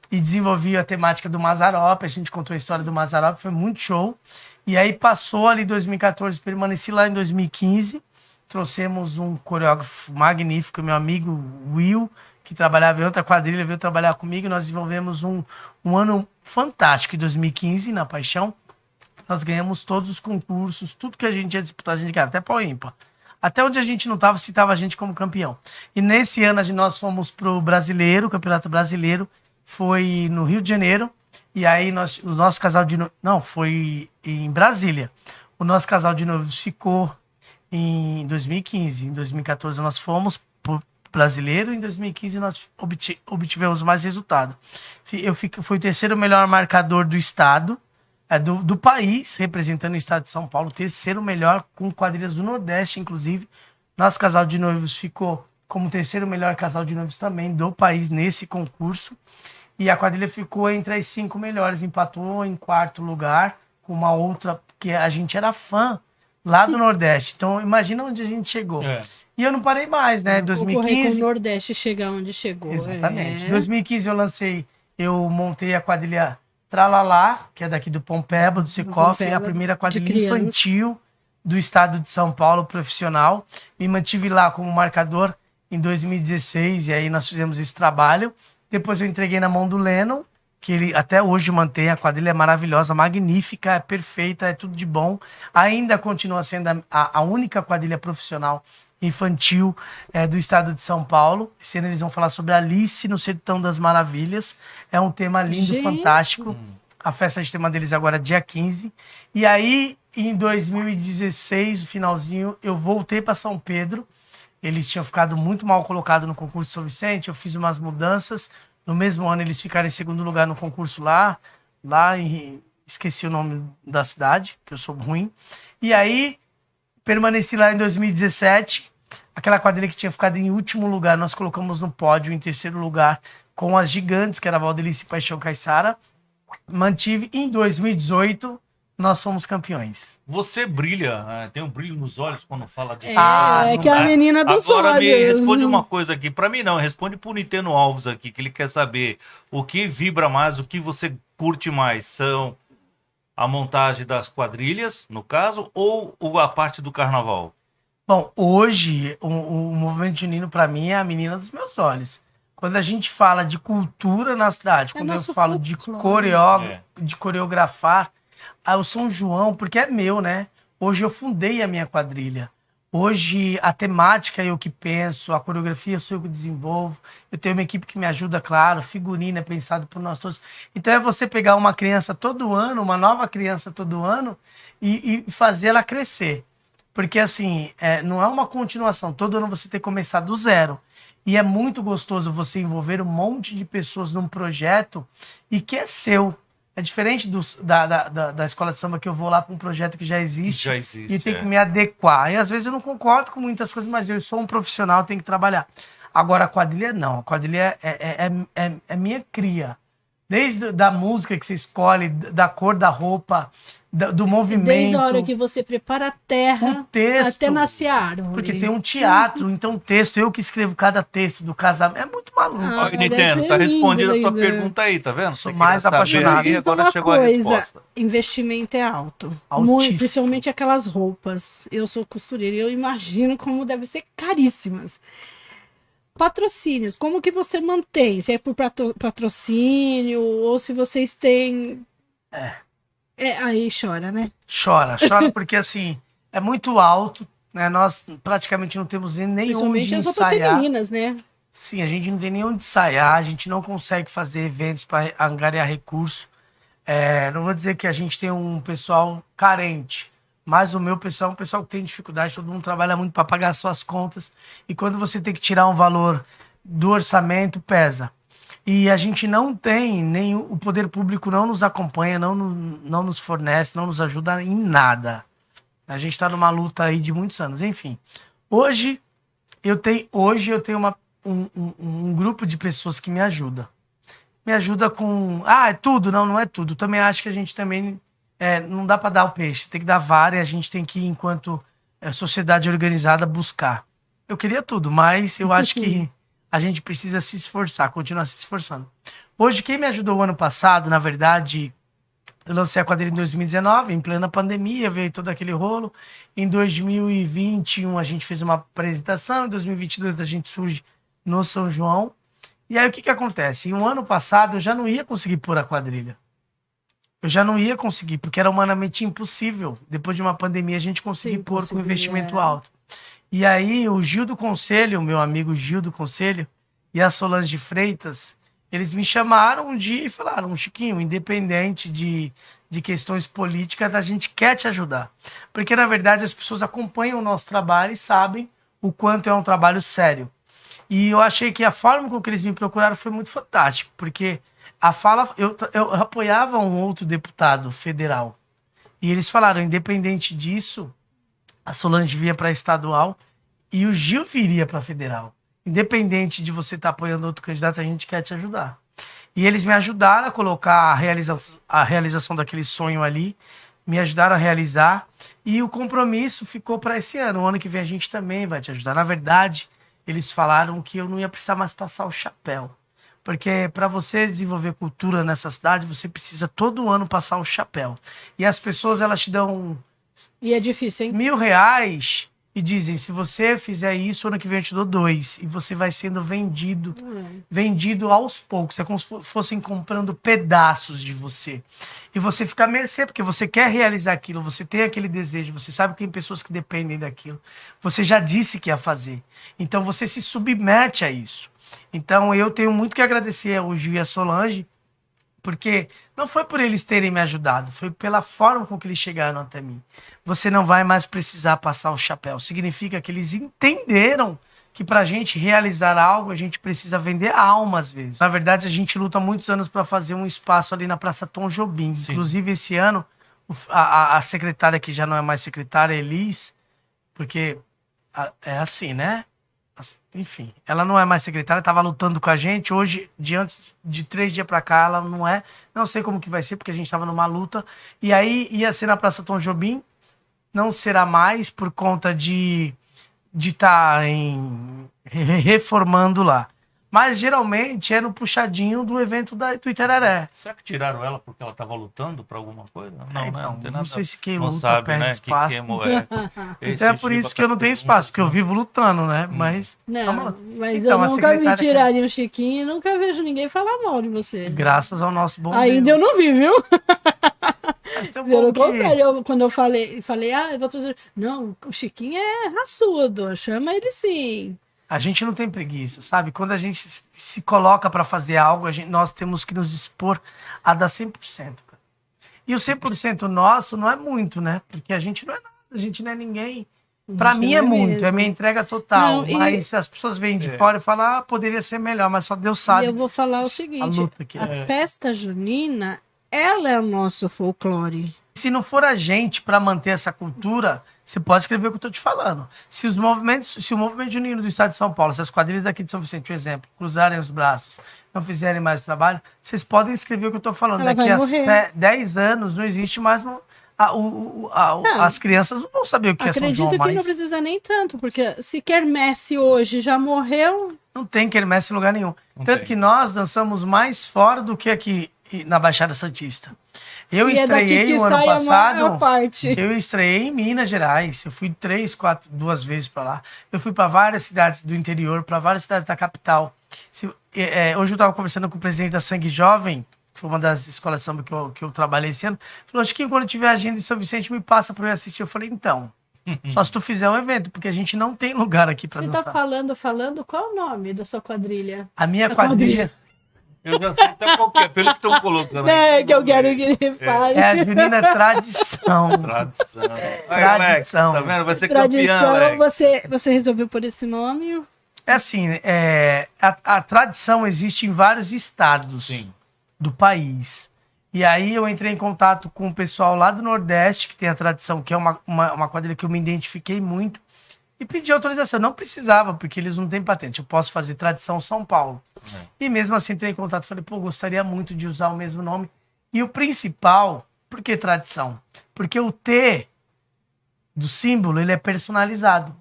e desenvolvi a temática do Mazzaropi, a gente contou a história do Mazzaropi, foi muito show. E aí passou ali 2014, permaneci lá em 2015, trouxemos um coreógrafo magnífico, meu amigo Will, que trabalhava em outra quadrilha, veio trabalhar comigo, e nós desenvolvemos um ano fantástico em 2015 na Paixão. Nós ganhamos todos os concursos, tudo que a gente ia disputar, a gente ganhava, até pau ímpar. Até onde a gente não estava, citava a gente como campeão. E nesse ano nós fomos pro Brasileiro, o Campeonato Brasileiro, foi no Rio de Janeiro. E aí o nosso casal de noivos... Não, foi em Brasília. O nosso casal de noivos ficou em 2015. Em 2014 nós fomos pro Brasileiro. Em 2015 nós obtivemos mais resultado. Fui o terceiro melhor marcador do estado. Do país, representando o estado de São Paulo, terceiro melhor, com quadrilhas do Nordeste, inclusive. Nosso casal de noivos ficou como terceiro melhor casal de noivos também do país nesse concurso. E a quadrilha ficou entre as 5 melhores, empatou em 4º lugar, com uma outra, que a gente era fã lá do Nordeste. Então, imagina onde a gente chegou. E eu não parei mais, né? Em 2015... com o Nordeste chegar onde chegou. Exatamente. Em 2015 eu montei a quadrilha Tralalá, que é daqui do Pompeba, do Secoff, é a primeira quadrilha infantil do estado de São Paulo, profissional. Me mantive lá como marcador em 2016, e aí nós fizemos esse trabalho. Depois eu entreguei na mão do Lennon, que ele até hoje mantém, a quadrilha é maravilhosa, magnífica, é perfeita, é tudo de bom. Ainda continua sendo a única quadrilha profissional infantil do estado de São Paulo. Esse ano eles vão falar sobre Alice no Sertão das Maravilhas. É um tema lindo, fantástico. A festa de tema deles agora é dia 15. E aí, em 2016, no finalzinho, eu voltei para São Pedro. Eles tinham ficado muito mal colocados no concurso de São Vicente. Eu fiz umas mudanças. No mesmo ano, eles ficaram em segundo lugar no concurso lá esqueci o nome da cidade, que eu sou ruim. E aí, Permaneci lá em 2017. Aquela quadrilha que tinha ficado em último lugar, nós colocamos no pódio em terceiro lugar com as gigantes, que era Valdelice e Paixão Caiçara. Mantive. Em 2018, nós fomos campeões. Você brilha, tem um brilho nos olhos quando fala de... É, não que é a dá. menina dos Agora olhos. me responde uma coisa aqui. Pra mim não, responde pro Nintendo Alves aqui, que ele quer saber o que vibra mais, o que você curte mais. São a montagem das quadrilhas, no caso, ou a parte do carnaval? Bom, hoje o movimento junino para mim é a menina dos meus olhos. Quando a gente fala de cultura na cidade, quando eu nosso falo folclore. de coreografar, o São João, porque é meu, né? Hoje eu fundei a minha quadrilha. Hoje a temática é eu que penso, a coreografia sou eu que desenvolvo. Eu tenho uma equipe que me ajuda, claro, figurino é pensado por nós todos. Então é você pegar uma criança todo ano, uma nova criança todo ano e fazer ela crescer. Porque, assim, não é uma continuação. Todo ano você tem que começar do zero. E é muito gostoso você envolver um monte de pessoas num projeto e que é seu. É diferente da escola de samba que eu vou lá para um projeto que já existe e tem que me adequar. E às vezes eu não concordo com muitas coisas, mas eu sou um profissional, tenho que trabalhar. Agora, a quadrilha não. A quadrilha é minha cria. Desde da música que você escolhe, da cor da roupa, do movimento. Desde a hora que você prepara a terra o texto, até nascer a árvore. Porque tem um teatro, então texto, eu que escrevo cada texto do casamento. É muito maluco. Ah, Ó, Nintendo, tá respondida a tua pergunta aí, tá vendo? Sou Você mais queria apaixonado. saber aí, agora Uma chegou a resposta. investimento é alto. Altíssimo. Muito, principalmente aquelas roupas. Eu sou costureira e eu imagino como devem ser caríssimas. Patrocínios, como que você mantém? Se é por patrocínio ou se vocês têm... aí chora, né? Chora porque assim, é muito alto, né? Nós praticamente não temos nem onde Principalmente as roupas ensaiar. femininas, né? Sim, a gente não tem nem onde ensaiar, a gente não consegue fazer eventos para angariar recurso. Não vou dizer que a gente tem um pessoal carente, mas o meu pessoal é um pessoal que tem dificuldade, todo mundo trabalha muito para pagar suas contas, e quando você tem que tirar um valor do orçamento, pesa. E a gente não tem, nem o poder público não nos acompanha, não nos fornece, não nos ajuda em nada. A gente está numa luta aí de muitos anos. Enfim, hoje eu tenho um grupo de pessoas que me ajuda. Me ajuda com... é tudo? Não é tudo. Também acho que a gente também... não dá para dar o peixe, tem que dar vara e a gente tem que, enquanto sociedade organizada, buscar. Eu queria tudo, mas eu acho que a gente precisa se esforçar, continuar se esforçando. Hoje, quem me ajudou o ano passado, na verdade, eu lancei a quadrilha em 2019, em plena pandemia, veio todo aquele rolo. Em 2021, a gente fez uma apresentação, em 2022 a gente surge no São João. E aí, o que acontece? Em um ano passado, eu já não ia conseguir pôr a quadrilha. Eu já não ia conseguir, porque era humanamente impossível. Depois de uma pandemia, a gente conseguir pôr com investimento alto. E aí, o Gil do Conselho, meu amigo Gil do Conselho, e a Solange Freitas, eles me chamaram um dia e falaram: Chiquinho, independente de questões políticas, a gente quer te ajudar. Porque, na verdade, as pessoas acompanham o nosso trabalho e sabem o quanto é um trabalho sério. E eu achei que a forma com que eles me procuraram foi muito fantástico, porque a fala, eu apoiava um outro deputado federal. E eles falaram: independente disso, a Solange vinha para estadual e o Gil viria para federal. Independente de você estar apoiando outro candidato, a gente quer te ajudar. E eles me ajudaram a colocar a realização daquele sonho ali, me ajudaram a realizar, e o compromisso ficou para esse ano. O ano que vem a gente também vai te ajudar. Na verdade, eles falaram que eu não ia precisar mais passar o chapéu. Porque para você desenvolver cultura nessa cidade, você precisa todo ano passar o chapéu. E as pessoas, elas te dão... E é difícil, hein? R$1.000 e dizem: se você fizer isso, ano que vem eu te dou 2. E você vai sendo vendido aos poucos. É como se fossem comprando pedaços de você. E você fica à mercê, porque você quer realizar aquilo, você tem aquele desejo, você sabe que tem pessoas que dependem daquilo. Você já disse que ia fazer. Então você se submete a isso. Então eu tenho muito que agradecer ao Gil e à Solange, porque não foi por eles terem me ajudado, foi pela forma com que eles chegaram até mim. Você não vai mais precisar passar o chapéu. Significa que eles entenderam que pra gente realizar algo, a gente precisa vender a alma às vezes. Na verdade, a gente luta muitos anos para fazer um espaço ali na Praça Tom Jobim. Sim. Inclusive, esse ano, a secretária, que já não é mais secretária, Elis, Porque é assim, né? Enfim, ela não é mais secretária, estava lutando com a gente. Hoje, diante de 3 dias para cá, ela não é. Não sei como que vai ser, porque a gente estava numa luta. E aí ia ser na Praça Tom Jobim, não será mais por conta de estar reformando lá. Mas geralmente é no puxadinho do evento do Iteraré. Será que tiraram ela porque ela estava lutando para alguma coisa? Não, Então, não tem nada. não sei se quem Não luta sabe, perde né? espaço. Esse Então é por Giba isso que eu não com tenho as espaço, porque eu perguntas, vivo lutando, né? Mas, Não, mas Então, eu a nunca vi secretária tirarem o Chiquinho e nunca vejo ninguém falar mal de você. graças ao nosso bom Ainda Deus. eu não vi, viu? Mas tem um Pelo bom que... contrário, quando eu falei, eu vou trazer. Não, o Chiquinho é raçudo, chama ele sim. A gente não tem preguiça, sabe? Quando a gente se coloca para fazer algo, nós temos que nos dispor a dar 100%. Cara. E o 100% nosso não é muito, né? Porque a gente não é nada, a gente não é ninguém. Para mim é muito, mesmo. é minha entrega total. Não, e- Mas as pessoas vêm de fora e falam, poderia ser melhor, mas só Deus sabe. E eu vou falar o a seguinte: luta que a festa junina, ela é o nosso folclore. Se não for a gente para manter essa cultura, você pode escrever o que eu estou te falando. Se o movimento junino do estado de São Paulo, se as quadrilhas daqui de São Vicente, por exemplo, cruzarem os braços, não fizerem mais o trabalho, vocês podem escrever o que eu estou falando. Ela Daqui vai a morrer. 10 anos não existe mais. As crianças não vão saber o que é São Acredito João que mais. não precisa nem tanto, porque se Quermesse hoje já morreu, Não tem quermesse em lugar nenhum. Não Tanto tem. que nós dançamos mais fora do que aqui na Baixada Santista. Eu e é daqui estreiei que o ano sai a maior passado. parte. Eu estreiei em Minas Gerais. Eu fui 2 vezes para lá. Eu fui para várias cidades do interior, para várias cidades da capital. Hoje eu estava conversando com o presidente da Sangue Jovem, que foi uma das escolas de samba que eu trabalhei esse ano. Falou, acho que quando tiver agenda em São Vicente, me passa para eu assistir. Eu falei, então, só se tu fizer um evento, porque a gente não tem lugar aqui para Você dançar. tá falando, qual é o nome da sua quadrilha? A minha A quadrilha Eu já sei até qual que é, pelo que estão colocando É, aqui, que eu vamos quero ver. que ele fale. é a Junina Tradição. Tradição. Aí, Tradição. Alex, tá vendo? Vai ser campeão, Tradição, Alex. você resolveu por esse nome? É assim, a tradição existe em vários estados Sim. do país. E aí eu entrei em contato com o pessoal lá do Nordeste, que tem a tradição, que é uma quadrilha que eu me identifiquei muito, e pedi autorização. Não precisava, porque eles não têm patente. Eu posso fazer Tradição São Paulo. E mesmo assim entrei em contato, falei, pô, gostaria muito de usar o mesmo nome. E o principal, por que tradição? Porque o T do símbolo, ele é personalizado.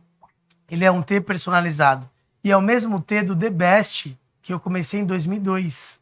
Ele é um T personalizado. E é o mesmo T do The Best, que eu comecei em 2002.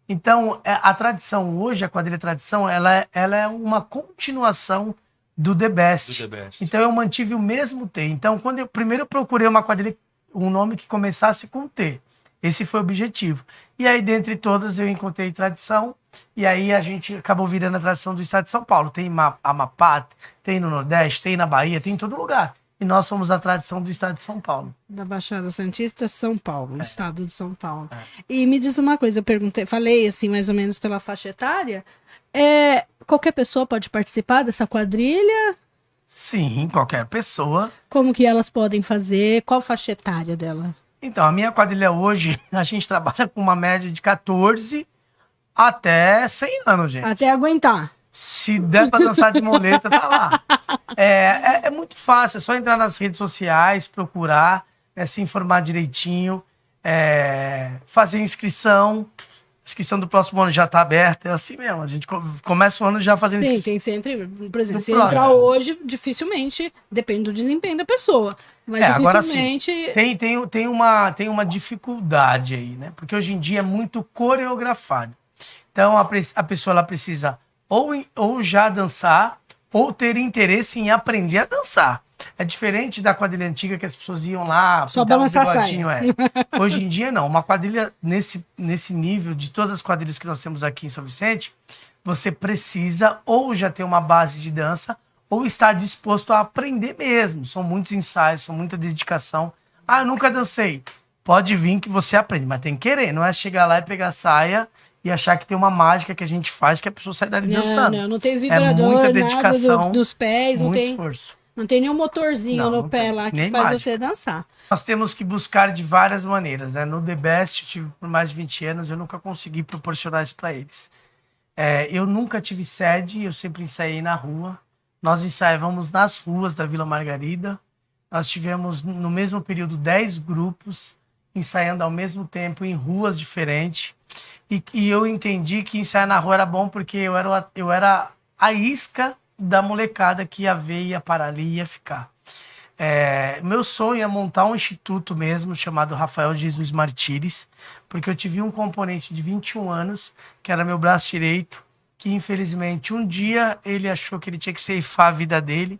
Então, a tradição hoje, a quadrilha tradição, ela é uma continuação do The Best. Do The Best. Então, eu mantive o mesmo T. Então, primeiro eu procurei uma quadrilha, um nome que começasse com T. Esse foi o objetivo. E aí, dentre todas, eu encontrei tradição. E aí, a gente acabou virando a tradição do estado de São Paulo. Tem em Amapá, tem no Nordeste, tem na Bahia, tem em todo lugar. E nós somos a tradição do estado de São Paulo. Da Baixada Santista, São Paulo, estado de São Paulo. E me diz uma coisa, eu falei assim, mais ou menos pela faixa etária. Qualquer pessoa pode participar dessa quadrilha? Sim, qualquer pessoa. Como que elas podem fazer? Qual faixa etária dela? Então, a minha quadrilha hoje, a gente trabalha com uma média de 14 até 100 anos, gente. Até aguentar. Se der pra dançar de muleta, tá lá. É muito fácil, é só entrar nas redes sociais, procurar, se informar direitinho, fazer inscrição. A inscrição do próximo ano já tá aberta, é assim mesmo. A gente começa o ano já fazendo Sim, inscrição. tem sempre. Por exemplo, No se próximo. entrar hoje, dificilmente, depende do desempenho da pessoa. Mas Agora sim, dificilmente. tem uma dificuldade aí, né? Porque hoje em dia é muito coreografado. Então a pessoa ela precisa ou já dançar ou ter interesse em aprender a dançar. É diferente da quadrilha antiga que as pessoas iam lá, Só pintavam balançar a bigodinho, Hoje em dia não. Uma quadrilha nesse nível de todas as quadrilhas que nós temos aqui em São Vicente, você precisa ou já ter uma base de dança ou estar disposto a aprender mesmo. São muitos ensaios, são muita dedicação. Ah, eu nunca dancei. Pode vir que você aprende, mas tem que querer. Não é chegar lá e pegar a saia e achar que tem uma mágica que a gente faz que a pessoa sai dali dançando. Não tem vibrador, muita nada dedicação, dos pés, muito esforço. não tem nenhum motorzinho no Não pé tem, lá que nem faz mágica. você dançar. Nós temos que buscar de várias maneiras, né? No The Best, eu tive por mais de 20 anos, eu nunca consegui proporcionar isso para eles. Eu nunca tive sede, eu sempre ensaiei na rua. Nós ensaiávamos nas ruas da Vila Margarida. Nós tivemos, no mesmo período, 10 grupos ensaiando ao mesmo tempo em ruas diferentes. E eu entendi que ensaiar na rua era bom porque eu era a isca da molecada que ia ver, ia parar ali e ia ficar. Meu sonho é montar um instituto mesmo, chamado Rafael Jesus Martires, porque eu tive um componente de 21 anos, que era meu braço direito, que infelizmente um dia ele achou que ele tinha que ceifar a vida dele,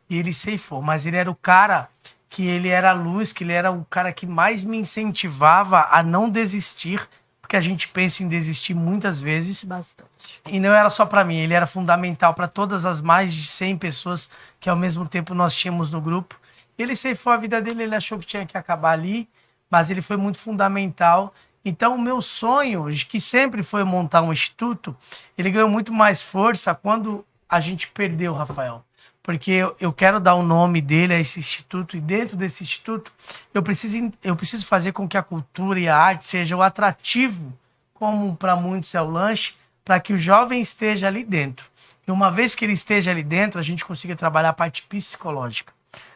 e ele ceifou. Mas ele era o cara que ele era a luz, que ele era o cara que mais me incentivava a não desistir, porque a gente pensa em desistir muitas vezes. Bastante. E não era só para mim, ele era fundamental para todas as mais de 100 pessoas que ao mesmo tempo nós tínhamos no grupo. Ele ceifou a vida dele, ele achou que tinha que acabar ali, mas ele foi muito fundamental. Então o meu sonho, que sempre foi montar um instituto, ele ganhou muito mais força quando a gente perdeu o Rafael. Porque eu quero dar o nome dele a esse instituto, e dentro desse instituto eu preciso fazer com que a cultura e a arte sejam atrativo, como para muitos é o lanche, para que o jovem esteja ali dentro. E uma vez que ele esteja ali dentro, a gente consiga trabalhar a parte psicológica.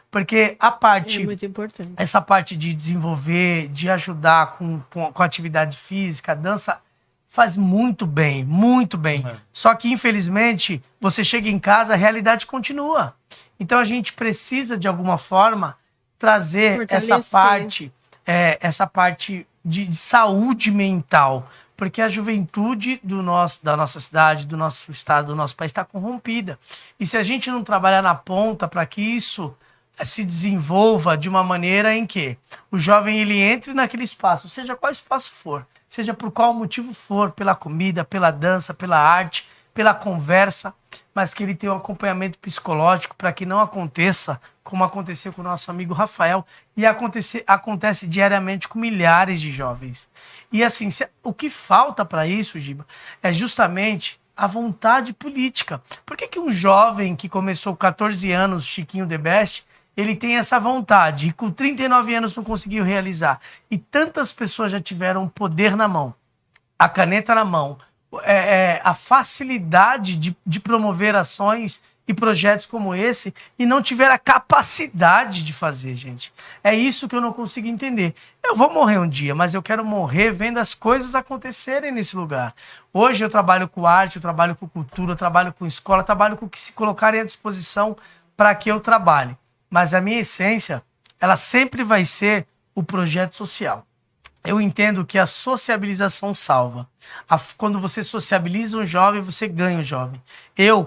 Porque a parte, É muito importante. essa parte de desenvolver, de ajudar com atividade física, a dança, faz muito bem, muito bem. Só que, infelizmente, você chega em casa, a realidade continua. Então, a gente precisa, de alguma forma, trazer essa parte de saúde mental. Porque a juventude da nossa cidade, do nosso estado, do nosso país está corrompida. E se a gente não trabalhar na ponta para que isso se desenvolva de uma maneira em que o jovem ele entre naquele espaço, seja qual espaço for, seja por qual motivo for, pela comida, pela dança, pela arte, pela conversa, mas que ele tenha um acompanhamento psicológico para que não aconteça como aconteceu com o nosso amigo Rafael, e acontece diariamente com milhares de jovens. E assim, o que falta para isso, Giba, é justamente a vontade política. Por que um jovem que começou com 14 anos, Chiquinho The Best, ele tem essa vontade e com 39 anos não conseguiu realizar? E tantas pessoas já tiveram o poder na mão, a caneta na mão, a facilidade de promover ações e projetos como esse e não tiveram a capacidade de fazer, gente. É isso que eu não consigo entender. Eu vou morrer um dia, mas eu quero morrer vendo as coisas acontecerem nesse lugar. Hoje eu trabalho com arte, eu trabalho com cultura, eu trabalho com escola, eu trabalho com o que se colocarem à disposição para que eu trabalhe. Mas a minha essência, ela sempre vai ser o projeto social. Eu entendo que a sociabilização salva. Quando você sociabiliza um jovem, você ganha um jovem.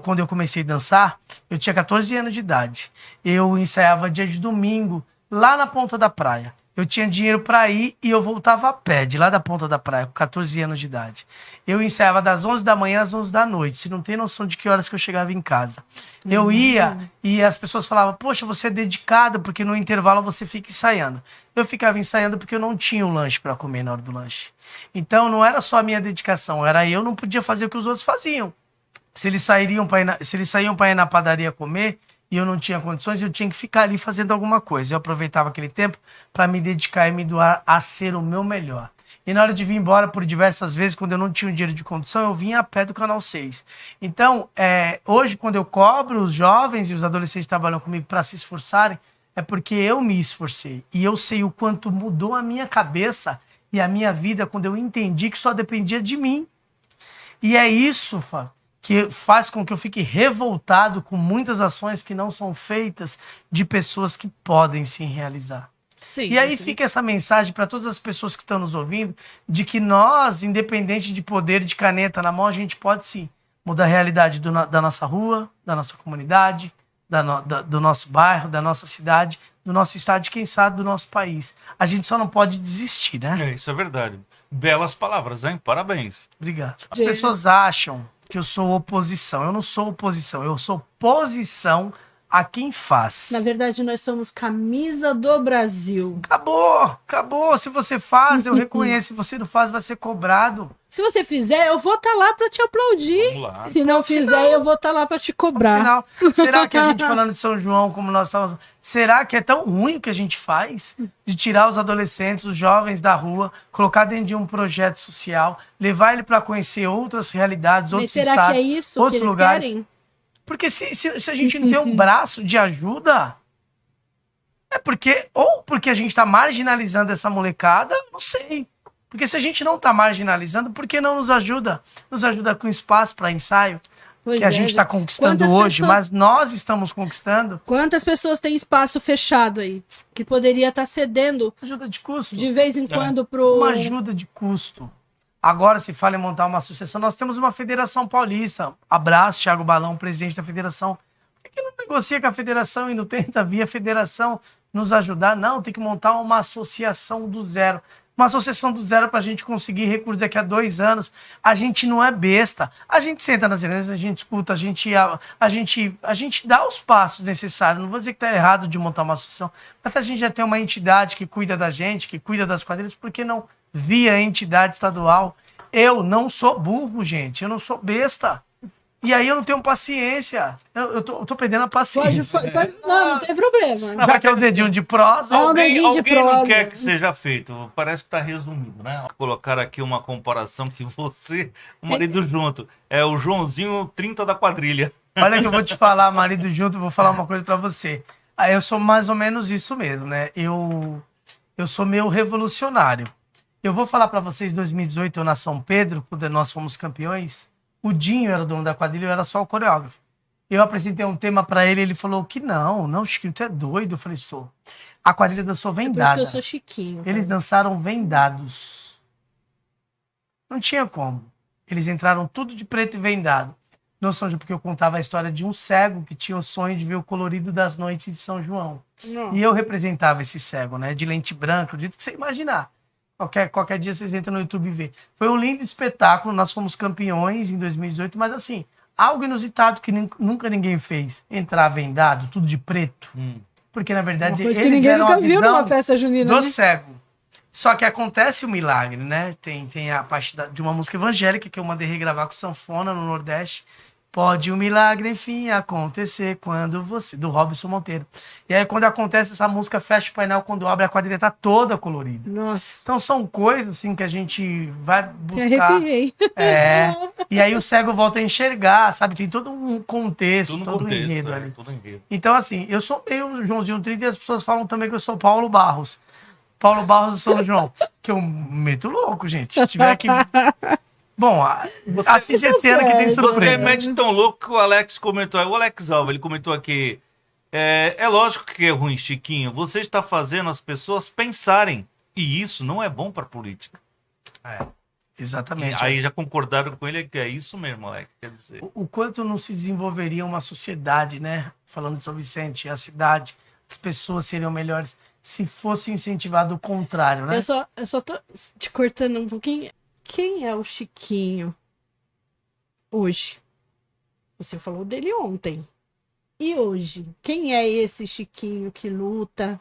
Quando eu comecei a dançar, eu tinha 14 anos de idade. Eu ensaiava dia de domingo, lá na ponta da praia. Eu tinha dinheiro para ir e eu voltava a pé, de lá da ponta da praia, com 14 anos de idade. Eu ensaiava das 11 da manhã às 11 da noite. Você não tem noção de que horas que eu chegava em casa. Eu ia e as pessoas falavam, poxa, você é dedicado porque no intervalo você fica ensaiando. Eu ficava ensaiando porque eu não tinha o lanche para comer na hora do lanche. Então não era só a minha dedicação, eu não podia fazer o que os outros faziam. Se eles saíam para ir na padaria comer e eu não tinha condições, eu tinha que ficar ali fazendo alguma coisa. Eu aproveitava aquele tempo para me dedicar e me doar a ser o meu melhor. E na hora de vir embora, por diversas vezes, quando eu não tinha o dinheiro de condução, eu vinha a pé do Canal 6. Então, hoje, quando eu cobro os jovens e os adolescentes que trabalham comigo para se esforçarem, é porque eu me esforcei. E eu sei o quanto mudou a minha cabeça e a minha vida quando eu entendi que só dependia de mim. E é isso, que faz com que eu fique revoltado com muitas ações que não são feitas de pessoas que podem sim realizar. Sim, e aí fica essa mensagem para todas as pessoas que estão nos ouvindo, de que nós, independente de poder de caneta na mão, a gente pode sim mudar a realidade da nossa rua, da nossa comunidade, do nosso bairro, da nossa cidade, do nosso estado e, quem sabe, do nosso país. A gente só não pode desistir, né? Isso é verdade. Belas palavras, hein? Parabéns. Obrigado. As pessoas acham que eu sou oposição. Eu não sou oposição, eu sou posição a quem faz. Na verdade, nós somos camisa do Brasil. Acabou. Se você faz, eu reconheço. Se você não faz, vai ser cobrado. Se você fizer, eu vou estar lá para te aplaudir. Vamos lá. Se não fizer, eu vou estar lá para te cobrar. Será que a gente, falando de São João, como nós estamos... Será que é tão ruim o que a gente faz? De tirar os adolescentes, os jovens da rua, colocar dentro de um projeto social, levar ele para conhecer outras realidades, outros estados, será que é isso outros que eles lugares? querem? Porque se a gente não tem um braço de ajuda, É porque, ou porque a gente está marginalizando essa molecada, não sei. Porque se a gente não está marginalizando, por que não nos ajuda? Nos ajuda com espaço para ensaio, Pois que a gente está conquistando hoje, mas nós estamos conquistando. Quantas pessoas têm espaço fechado aí? Que poderia estar cedendo Ajuda de custo. de vez em quando pro... Uma ajuda de custo. Agora se fala em montar uma associação, nós temos uma federação paulista. Abraço, Thiago Balão, presidente da federação. Por que não negocia com a federação e não tenta via federação nos ajudar? Não, tem que montar uma associação do zero. Uma associação do zero para a gente conseguir recursos daqui a 2 anos. A gente não é besta. A gente senta nas reuniões, a gente escuta, a gente dá os passos necessários. Não vou dizer que está errado de montar uma associação, mas a gente já tem uma entidade que cuida da gente, que cuida das quadrilhas, por que não via entidade estadual? Eu não sou burro, gente. Eu não sou besta. E aí eu não tenho paciência. Eu tô perdendo a paciência. Não tem problema. Já que é o dedinho de prosa. Alguém não quer que seja feito. Parece que está resumido, né? Vou colocar aqui uma comparação que você, o marido junto, é o Joãozinho 30 da quadrilha. Olha que eu vou te falar, marido junto, vou falar uma coisa para você. Eu sou mais ou menos isso mesmo, né? Eu sou meio revolucionário. Eu vou falar para vocês, em 2018, eu na São Pedro, quando nós fomos campeões, o Dinho era o dono da quadrilha, eu era só o coreógrafo. Eu apresentei um tema para ele, ele falou que não, Chiquinho, tu é doido. Eu falei, sou. A quadrilha dançou vendada. É por isso que eu sou Chiquinho. Eles dançaram vendados. Não tinha como. Eles entraram tudo de preto e vendado. Não São João, porque eu contava a história de um cego que tinha o sonho de ver o colorido das noites de São João. Não. E eu representava esse cego, né? De lente branca, do jeito que você imaginar. Qualquer dia vocês entram no YouTube e vê. Foi um lindo espetáculo, nós fomos campeões em 2018, mas assim, algo inusitado que nunca ninguém fez. Entrar vendado, tudo de preto. Porque, na verdade, eles eram a visão numa festa junina, do cego. Só que acontece o milagre, né? Tem a parte de uma música evangélica que eu mandei regravar com sanfona no Nordeste. Pode um milagre, enfim, acontecer quando você... Do Robson Monteiro. E aí, quando acontece essa música, fecha o painel, quando abre, a quadrilha tá toda colorida. Nossa. Então, são coisas, assim, que a gente vai buscar. Me arrepiei. E aí, o cego volta a enxergar, sabe? Tem todo um contexto, todo um enredo ali. Então, assim, eu sou meio Joãozinho 30 e as pessoas falam também que eu sou Paulo Barros. Paulo Barros do São João. Que eu meto louco, gente. Se tiver que... Bom, assiste esse ano que tem surpresa. Você mete tão louco que o Alex comentou. O Alex Alva, ele comentou aqui. É lógico que é ruim, Chiquinho. Você está fazendo as pessoas pensarem. E isso não é bom para política. Exatamente. E aí já concordaram com ele que é isso mesmo, Alex. Quer dizer. O quanto não se desenvolveria uma sociedade, né? Falando de São Vicente, a cidade, as pessoas seriam melhores se fosse incentivado o contrário, né? Eu só tô te cortando um pouquinho. Quem é o Chiquinho hoje? Você falou dele ontem. E hoje? Quem é esse Chiquinho que luta?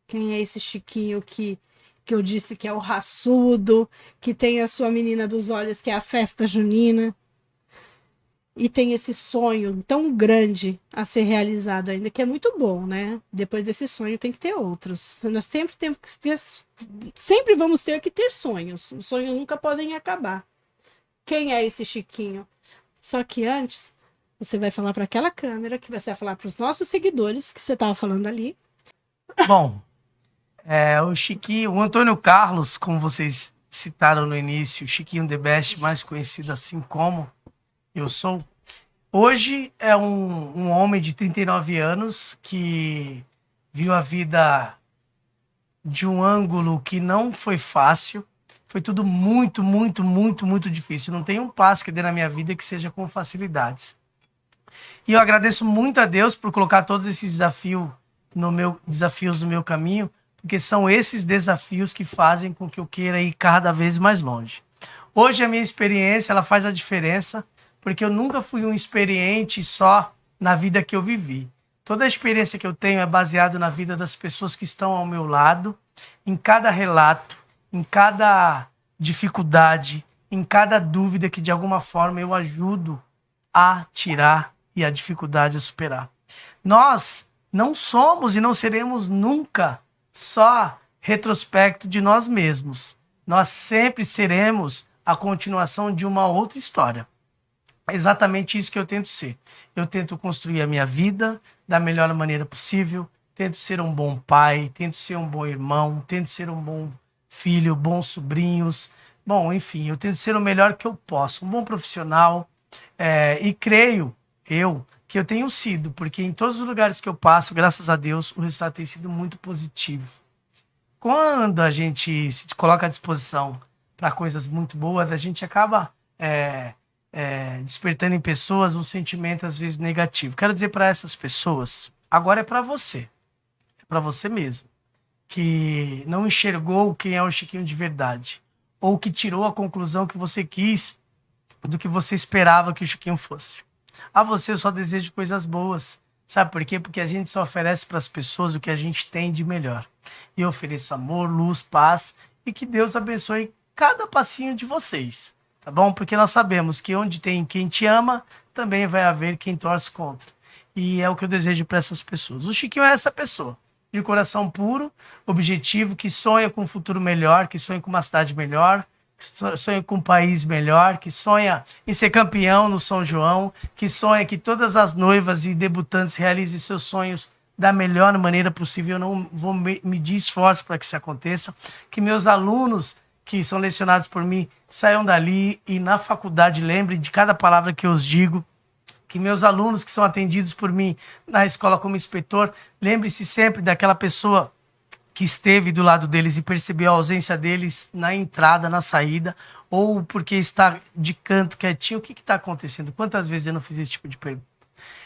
Quem é esse Chiquinho que eu disse que é o raçudo, que tem a sua menina dos olhos, que é a festa junina? E tem esse sonho tão grande a ser realizado ainda, que é muito bom, né? Depois desse sonho tem que ter outros. Nós sempre temos que ter, sempre vamos ter que ter sonhos. Os sonhos nunca podem acabar. Quem é esse Chiquinho? Só que antes, você vai falar para aquela câmera, que você vai falar para os nossos seguidores, que você estava falando ali. Bom, o Chiquinho, o Antônio Carlos, como vocês citaram no início, o Chiquinho The Best, mais conhecido assim como eu sou, hoje é um homem de 39 anos que viu a vida de um ângulo que não foi fácil. Foi tudo muito, muito, muito, muito difícil. Não tem um passo que dê na minha vida que seja com facilidades. E eu agradeço muito a Deus por colocar todos esses desafios no meu caminho, porque são esses desafios que fazem com que eu queira ir cada vez mais longe. Hoje a minha experiência, ela faz a diferença, porque eu nunca fui um experiente só na vida que eu vivi. Toda a experiência que eu tenho é baseada na vida das pessoas que estão ao meu lado, em cada relato, em cada dificuldade, em cada dúvida que de alguma forma eu ajudo a tirar e a dificuldade a superar. Nós não somos e não seremos nunca só retrospecto de nós mesmos. Nós sempre seremos a continuação de uma outra história. É exatamente isso que eu tento ser. Eu tento construir a minha vida da melhor maneira possível, tento ser um bom pai, tento ser um bom irmão, tento ser um bom filho, bons sobrinhos. Bom, enfim, eu tento ser o melhor que eu posso, um bom profissional. E creio, que eu tenho sido, porque em todos os lugares que eu passo, graças a Deus, o resultado tem sido muito positivo. Quando a gente se coloca à disposição para coisas muito boas, a gente acaba despertando em pessoas um sentimento, às vezes, negativo. Quero dizer para essas pessoas, agora é para você. É para você mesmo. Que não enxergou quem é o Chiquinho de verdade. Ou que tirou a conclusão que você quis do que você esperava que o Chiquinho fosse. A você eu só desejo coisas boas. Sabe por quê? Porque a gente só oferece para as pessoas o que a gente tem de melhor. E eu ofereço amor, luz, paz e que Deus abençoe cada passinho de vocês. Tá bom? Porque nós sabemos que onde tem quem te ama, também vai haver quem torce contra. E é o que eu desejo para essas pessoas. O Chiquinho é essa pessoa. De coração puro, objetivo, que sonha com um futuro melhor, que sonha com uma cidade melhor, que sonha com um país melhor, que sonha em ser campeão no São João, que sonha que todas as noivas e debutantes realizem seus sonhos da melhor maneira possível. Eu não vou medir esforço para que isso aconteça. Que meus alunos que são lecionados por mim saiam dali e na faculdade lembrem de cada palavra que eu os digo. Que meus alunos que são atendidos por mim na escola como inspetor, lembre-se sempre daquela pessoa que esteve do lado deles e percebeu a ausência deles na entrada, na saída, ou porque está de canto quietinho. O que está acontecendo? Quantas vezes eu não fiz esse tipo de pergunta?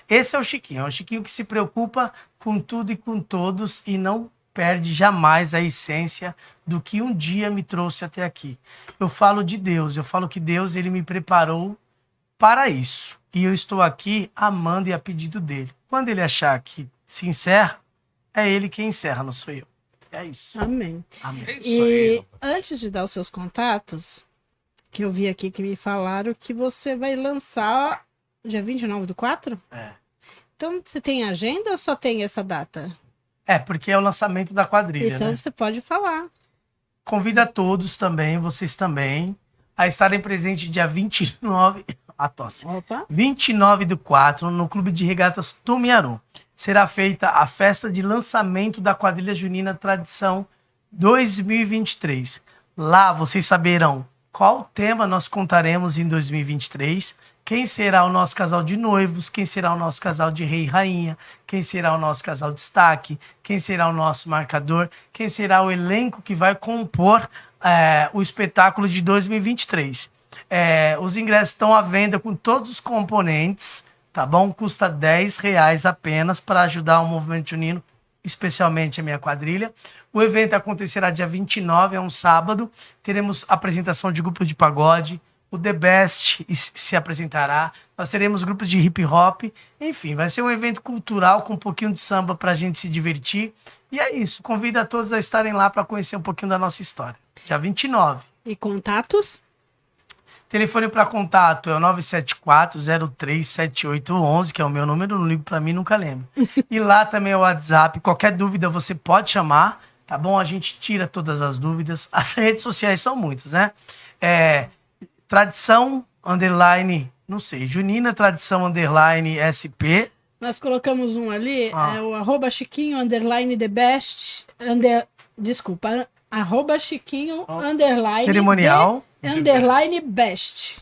Esse é o Chiquinho que se preocupa com tudo e com todos e não perde jamais a essência do que um dia me trouxe até aqui. Eu falo de Deus, eu falo que Deus ele me preparou para isso. E eu estou aqui amando e a pedido dele. Quando ele achar que se encerra, é ele quem encerra, não sou eu. É isso. Amém. Amém. É isso aí, rapaz. Antes de dar os seus contatos, que eu vi aqui que me falaram que você vai lançar dia 29/4? Então, você tem agenda ou só tem essa data? Porque é o lançamento da quadrilha, Então, né? você pode falar. Convido a todos também, vocês também, a estarem presentes dia 29... A tosse. Opa. 29/4, no Clube de Regatas Tumiaru. Será feita a festa de lançamento da quadrilha junina Tradição 2023. Lá vocês saberão qual tema nós contaremos em 2023, quem será o nosso casal de noivos, quem será o nosso casal de rei e rainha, quem será o nosso casal de destaque, quem será o nosso marcador, quem será o elenco que vai compor o espetáculo de 2023. Os ingressos estão à venda com todos os componentes, tá bom? Custa R$10 apenas para ajudar o movimento junino, especialmente a minha quadrilha. O evento acontecerá dia 29, é um sábado. Teremos apresentação de grupo de pagode, o The Best se apresentará, nós teremos grupos de hip hop, enfim, vai ser um evento cultural com um pouquinho de samba para a gente se divertir. E é isso, convido a todos a estarem lá para conhecer um pouquinho da nossa história. Dia 29. E contatos? Telefone para contato é o 974-037811, que é o meu número, não ligo para mim, nunca lembro. E lá também é o WhatsApp, qualquer dúvida você pode chamar, tá bom? A gente tira todas as dúvidas. As redes sociais são muitas, né? Tradição, _, não sei, Junina Tradição, _, Nós colocamos um ali, é o @Chiquinho, _, the best, desculpa, @Chiquinho, _ cerimonial, _ best.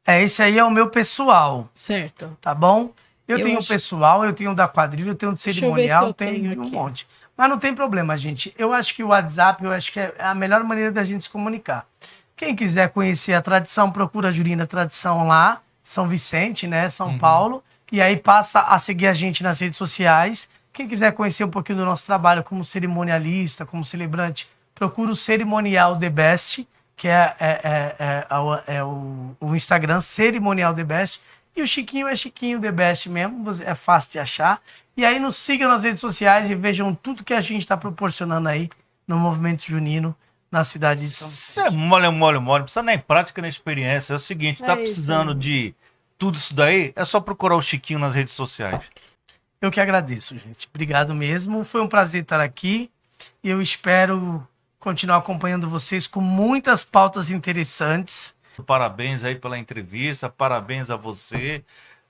Esse aí é o meu pessoal, Certo. tá bom? Eu tenho acho- pessoal, eu tenho da quadrilha, eu tenho do Deixa eu ver se cerimonial, eu tenho tenho de um aqui. monte. Mas não tem problema, gente. Eu acho que o WhatsApp, é a melhor maneira da gente se comunicar. Quem quiser conhecer a tradição, procura a Junina Tradição lá, São Vicente, né, São Paulo, e aí passa a seguir a gente nas redes sociais. Quem quiser conhecer um pouquinho do nosso trabalho como cerimonialista, como celebrante, procura o Cerimonial The Best, que é o Instagram, Cerimonial The Best. E o Chiquinho é Chiquinho The Best mesmo, é fácil de achar. E aí nos sigam nas redes sociais e vejam tudo que a gente está proporcionando aí no movimento junino na cidade de São Isso é Vicente. mole. Precisa nem prática nem experiência. É o seguinte, tá É isso precisando aí. de tudo isso daí? É só procurar o Chiquinho nas redes sociais. Eu que agradeço, gente. Obrigado mesmo. Foi um prazer estar aqui. E eu espero continuar acompanhando vocês com muitas pautas interessantes. Parabéns aí pela entrevista, parabéns a você.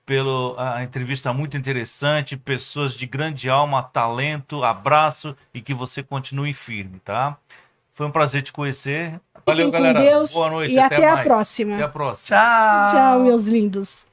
pela entrevista muito interessante, pessoas de grande alma, talento, abraço e que você continue firme, tá? Foi um prazer te conhecer. Valeu, Fiquem com galera. Deus Boa noite. e até a mais. próxima. Até a próxima. Tchau. Tchau, meus lindos.